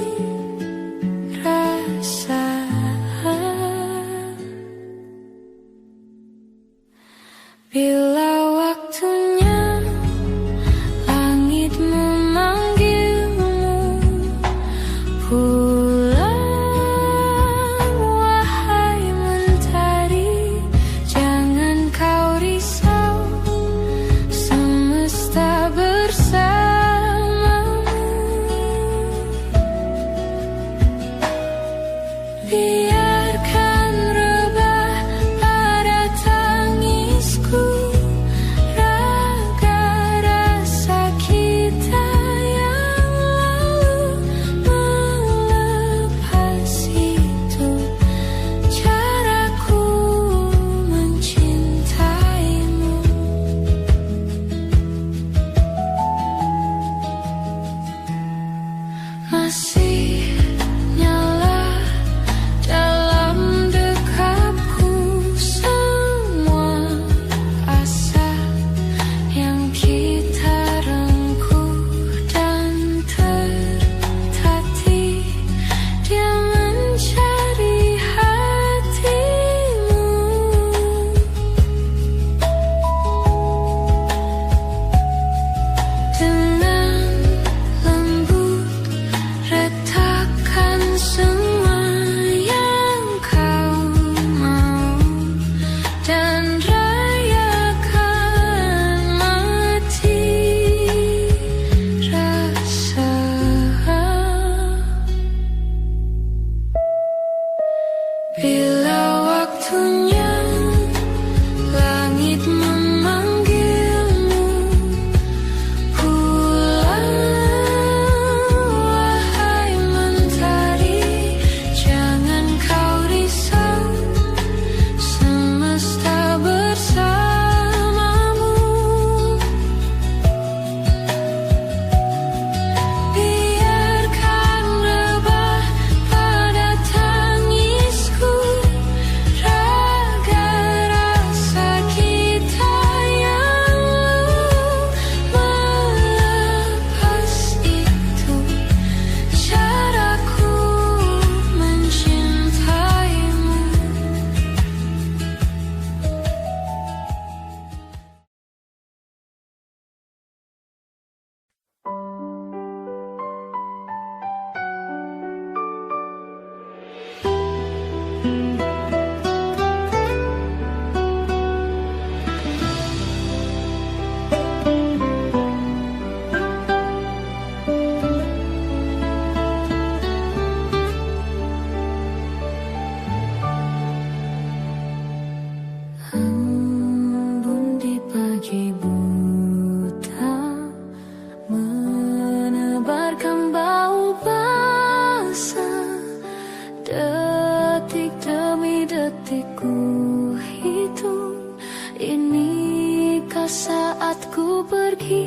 Oh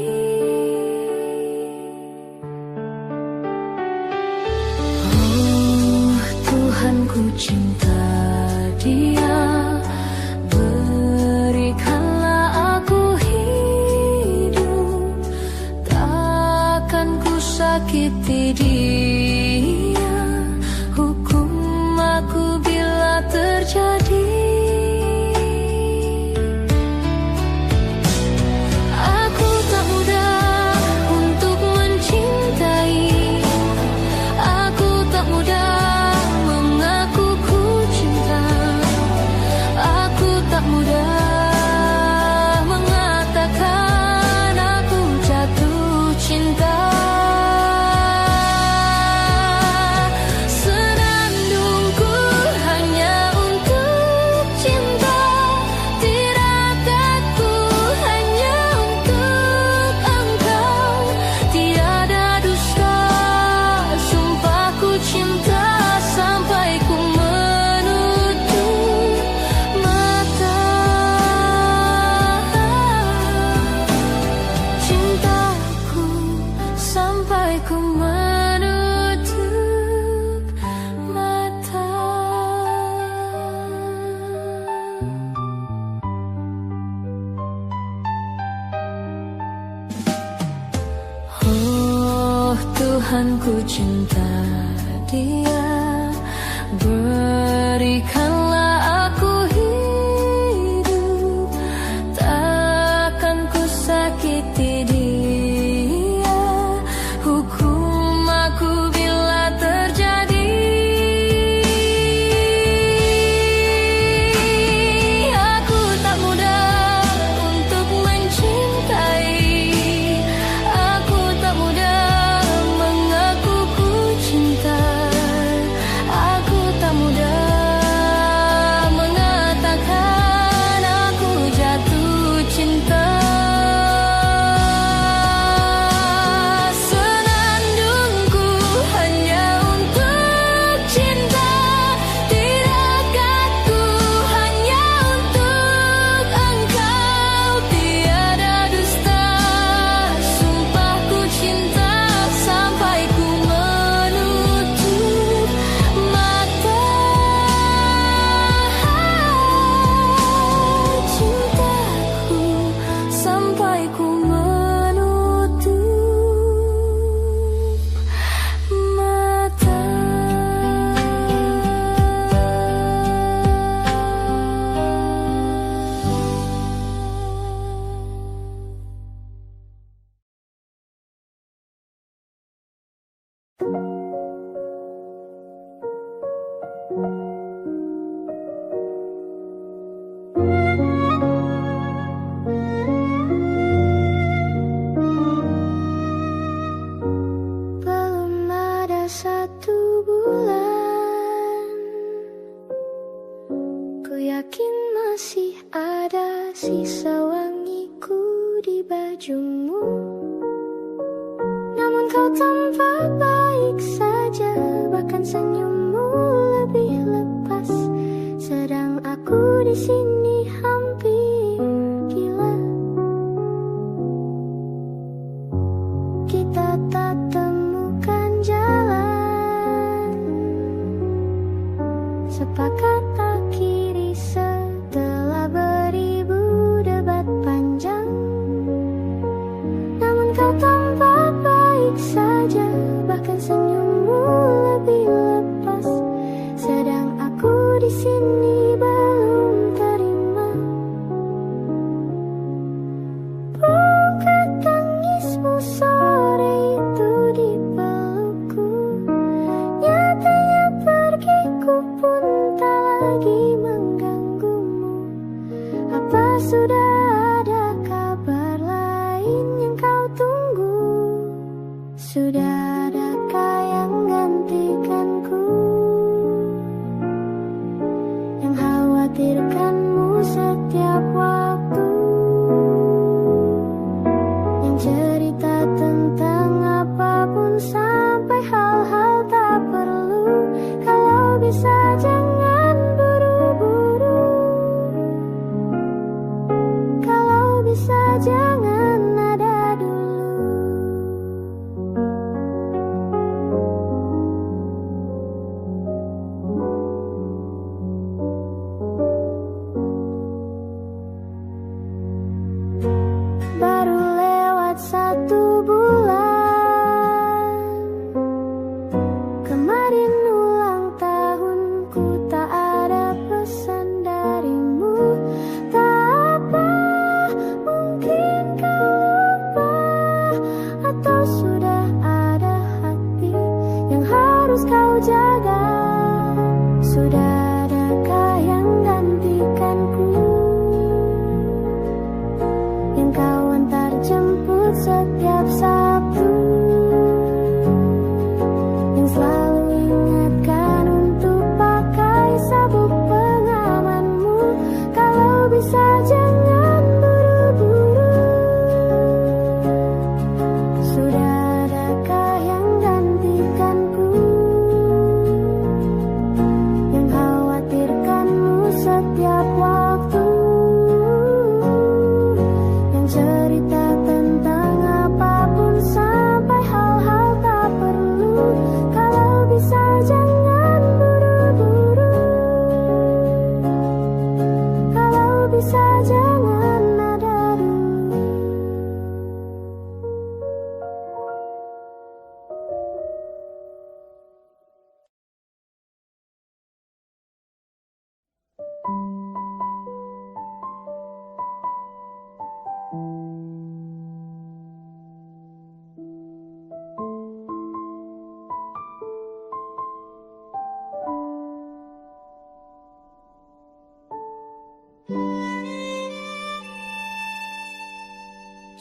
Tuhan, ku cinta dia, berikanlah aku hidup, takkan ku sakiti dia, hukum aku bila terjadi. Aku tak mudah untuk mencintai, aku tak mudah mengaku ku cinta, aku tak mudah mengatakan aku jatuh cinta. Senandungku hanya untuk cinta, tiradatku hanya untuk engkau, tiada dusta, sumpahku cinta sampai ku menutup mata. Cintaku sampai ku menutup mata. Oh Tuhan, ku cinta dia, berikanlah aku hidup, takkan ku sakiti dia, hukum aku bila terjadi. Aku tak mudah untuk mencintai, aku tak mudah mengaku ku cinta, aku tak mudah mengatakan aku jatuh cinta. Senandungku hanya untuk cinta, tirakatku hanya untuk engkau, tiada dusta, sumpahku cinta sampai ku menutup mata. Cintaku sampai ku menutup mata. Belum ada 1 bulan, ku yakin masih ada sisa wangiku di bajumu. Namun kau tampak baik saja, bahkan senyummu lebih lepas, sedang aku di sini hampir gila. Kita tak temukan jalan, sepakat akhiri setelah beribu debat panjang. Namun kau tampak baik saja, bahkan senyummu lebih lepas, sedang aku di sini belum terima. Bukan tangismu sore itu di pelukku, nyatanya pergiku pun tak lagi mengganggumu. Apa sudah ada kabar lain yang kau tunggu? Sudah adakah yang gantikanku, yang khawatirkanmu setiap waktu, yang cerita tentang apapun sampai hal-hal tak perlu. Kalau bisa jangan buru-buru, kalau bisa jangan ada kau jaga? Sudah adakah yang gantikanku, yang kau antar jemput setiap Sabtu, yang selalu ingatkan untuk pakai sabuk pengamanmu? Kalau bisa jangan buru-buru. Sudah adakah yang gantikanku, yang khawatirkanmu setiap waktu, yang cerita tentang apapun sampai hal-hal tak perlu? Kalau bisa jangan buru-buru. Kalau bisa jangan ada dulu.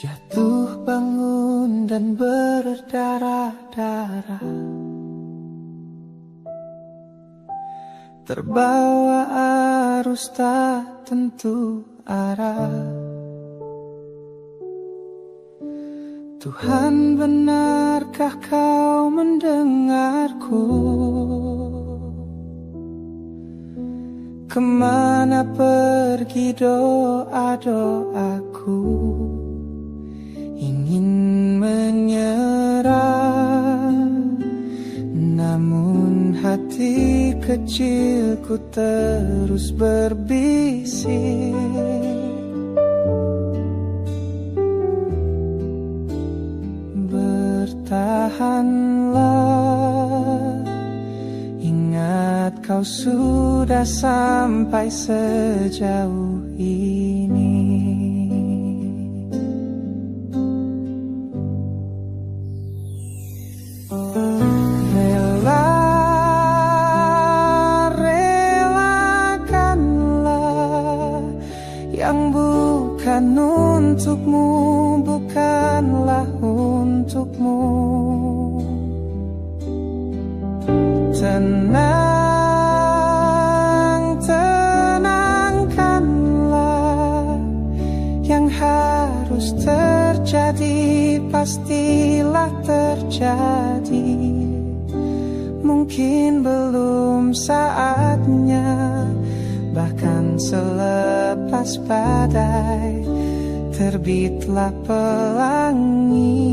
Jatuh bangun dan berdarah-darah, terbawa arus tak tentu arah. Tuhan, benarkah kau mendengarku? Kemana pergi doa-doaku? Ingin menyerah, namun hati kecilku terus berbisik. Bertahanlah, ingat kau sudah sampai sejauh ini. Relakanlah yang bukan untukmu, bukanlah untukmu. Tenang, tenangkanlah, yang harus terjadi pastilah terjadi. Mungkin belum saatnya, bahkan selepas badai terbitlah pelangi.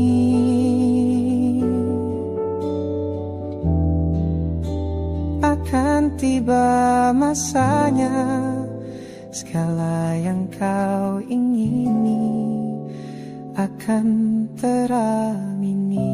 Akan tiba masanya, segala yang kau ingini akan teramini.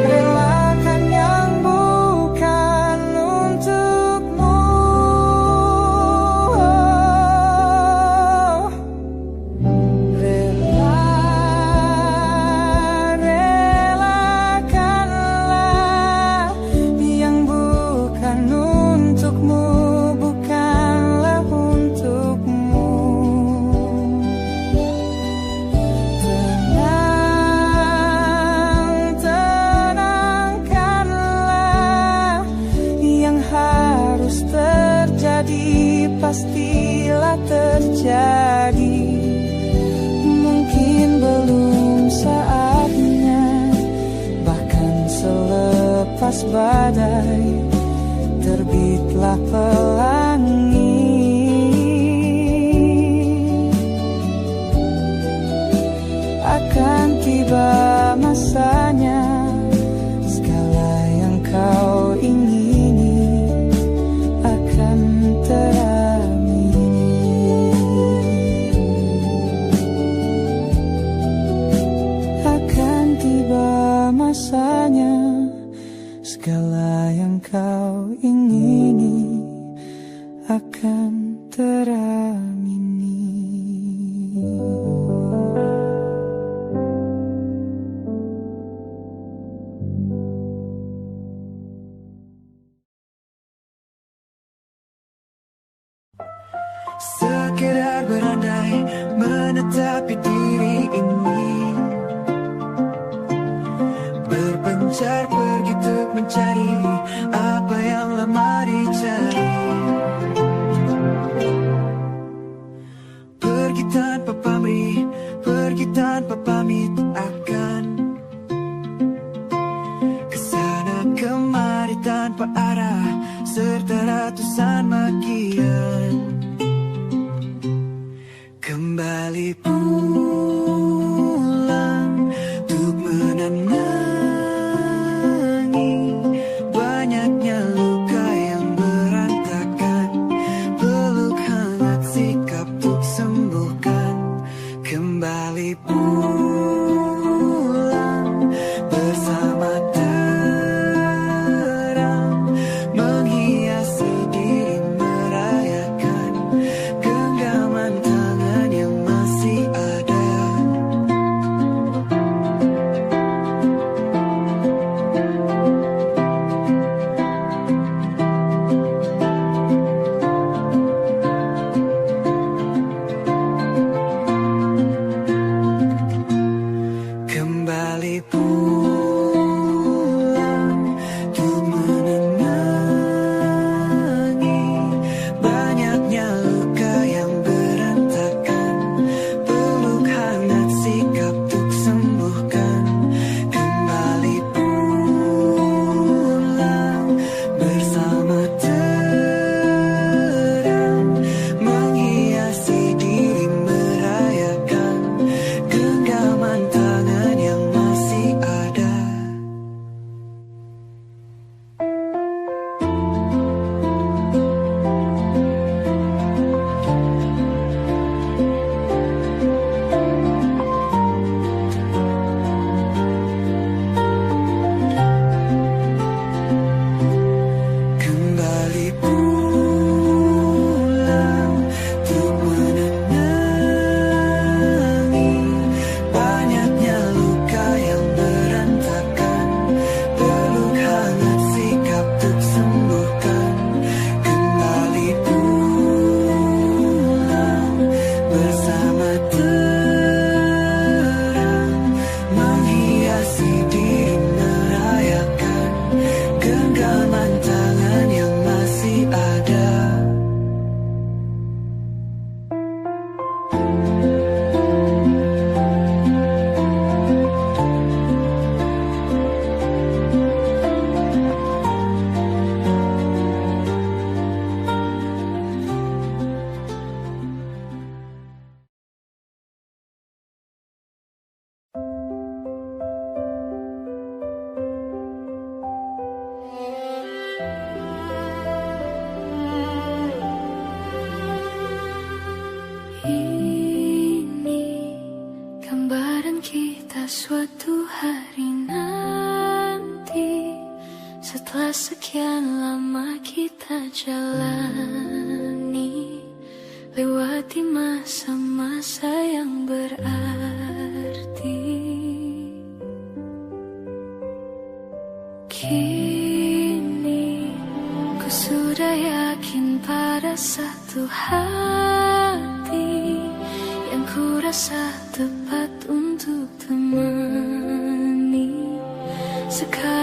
Relakan yang bukan masanya, segala yang kau ingini akan teramini. Sekedar berandai menetapi diri ini, berpencar pergi untuk mencari apa yang lama dicari. Pergi tanpa pamrih, pergi tanpa pamit, akan kesana kemari tanpa arah, serta ratusan makian. Kembali pulang untuk menenangi banyaknya luka yang berantakan, peluk hangat sikap untuk sembuhkan. Kembali pulang bersama terang, menghiasi diri merayakan genggaman tangan yang masih ada. Kembali pulang untuk menenangi banyaknya luka yang berantakan, peluk hangat sikap untuk sembuhkan. Kembali pulang bersama terang, menghiasi diri merayakan genggaman tangan yang masih ada. Kembali pulang untuk menenangi banyaknya luka yang berantakan, peluk hangat sikap untuk sembuhkan. Kembali pulang bersama terang, menghiasi diri merayakan genggaman tangan yang masih ada. Ini gambaran kita suatu hari nanti, setelah sekian lama kita jalani, lewati masa-masa yang berarti. Kini ku sudah yakin pada satu hati yang ku rasa tepat untuk temani. Sekarang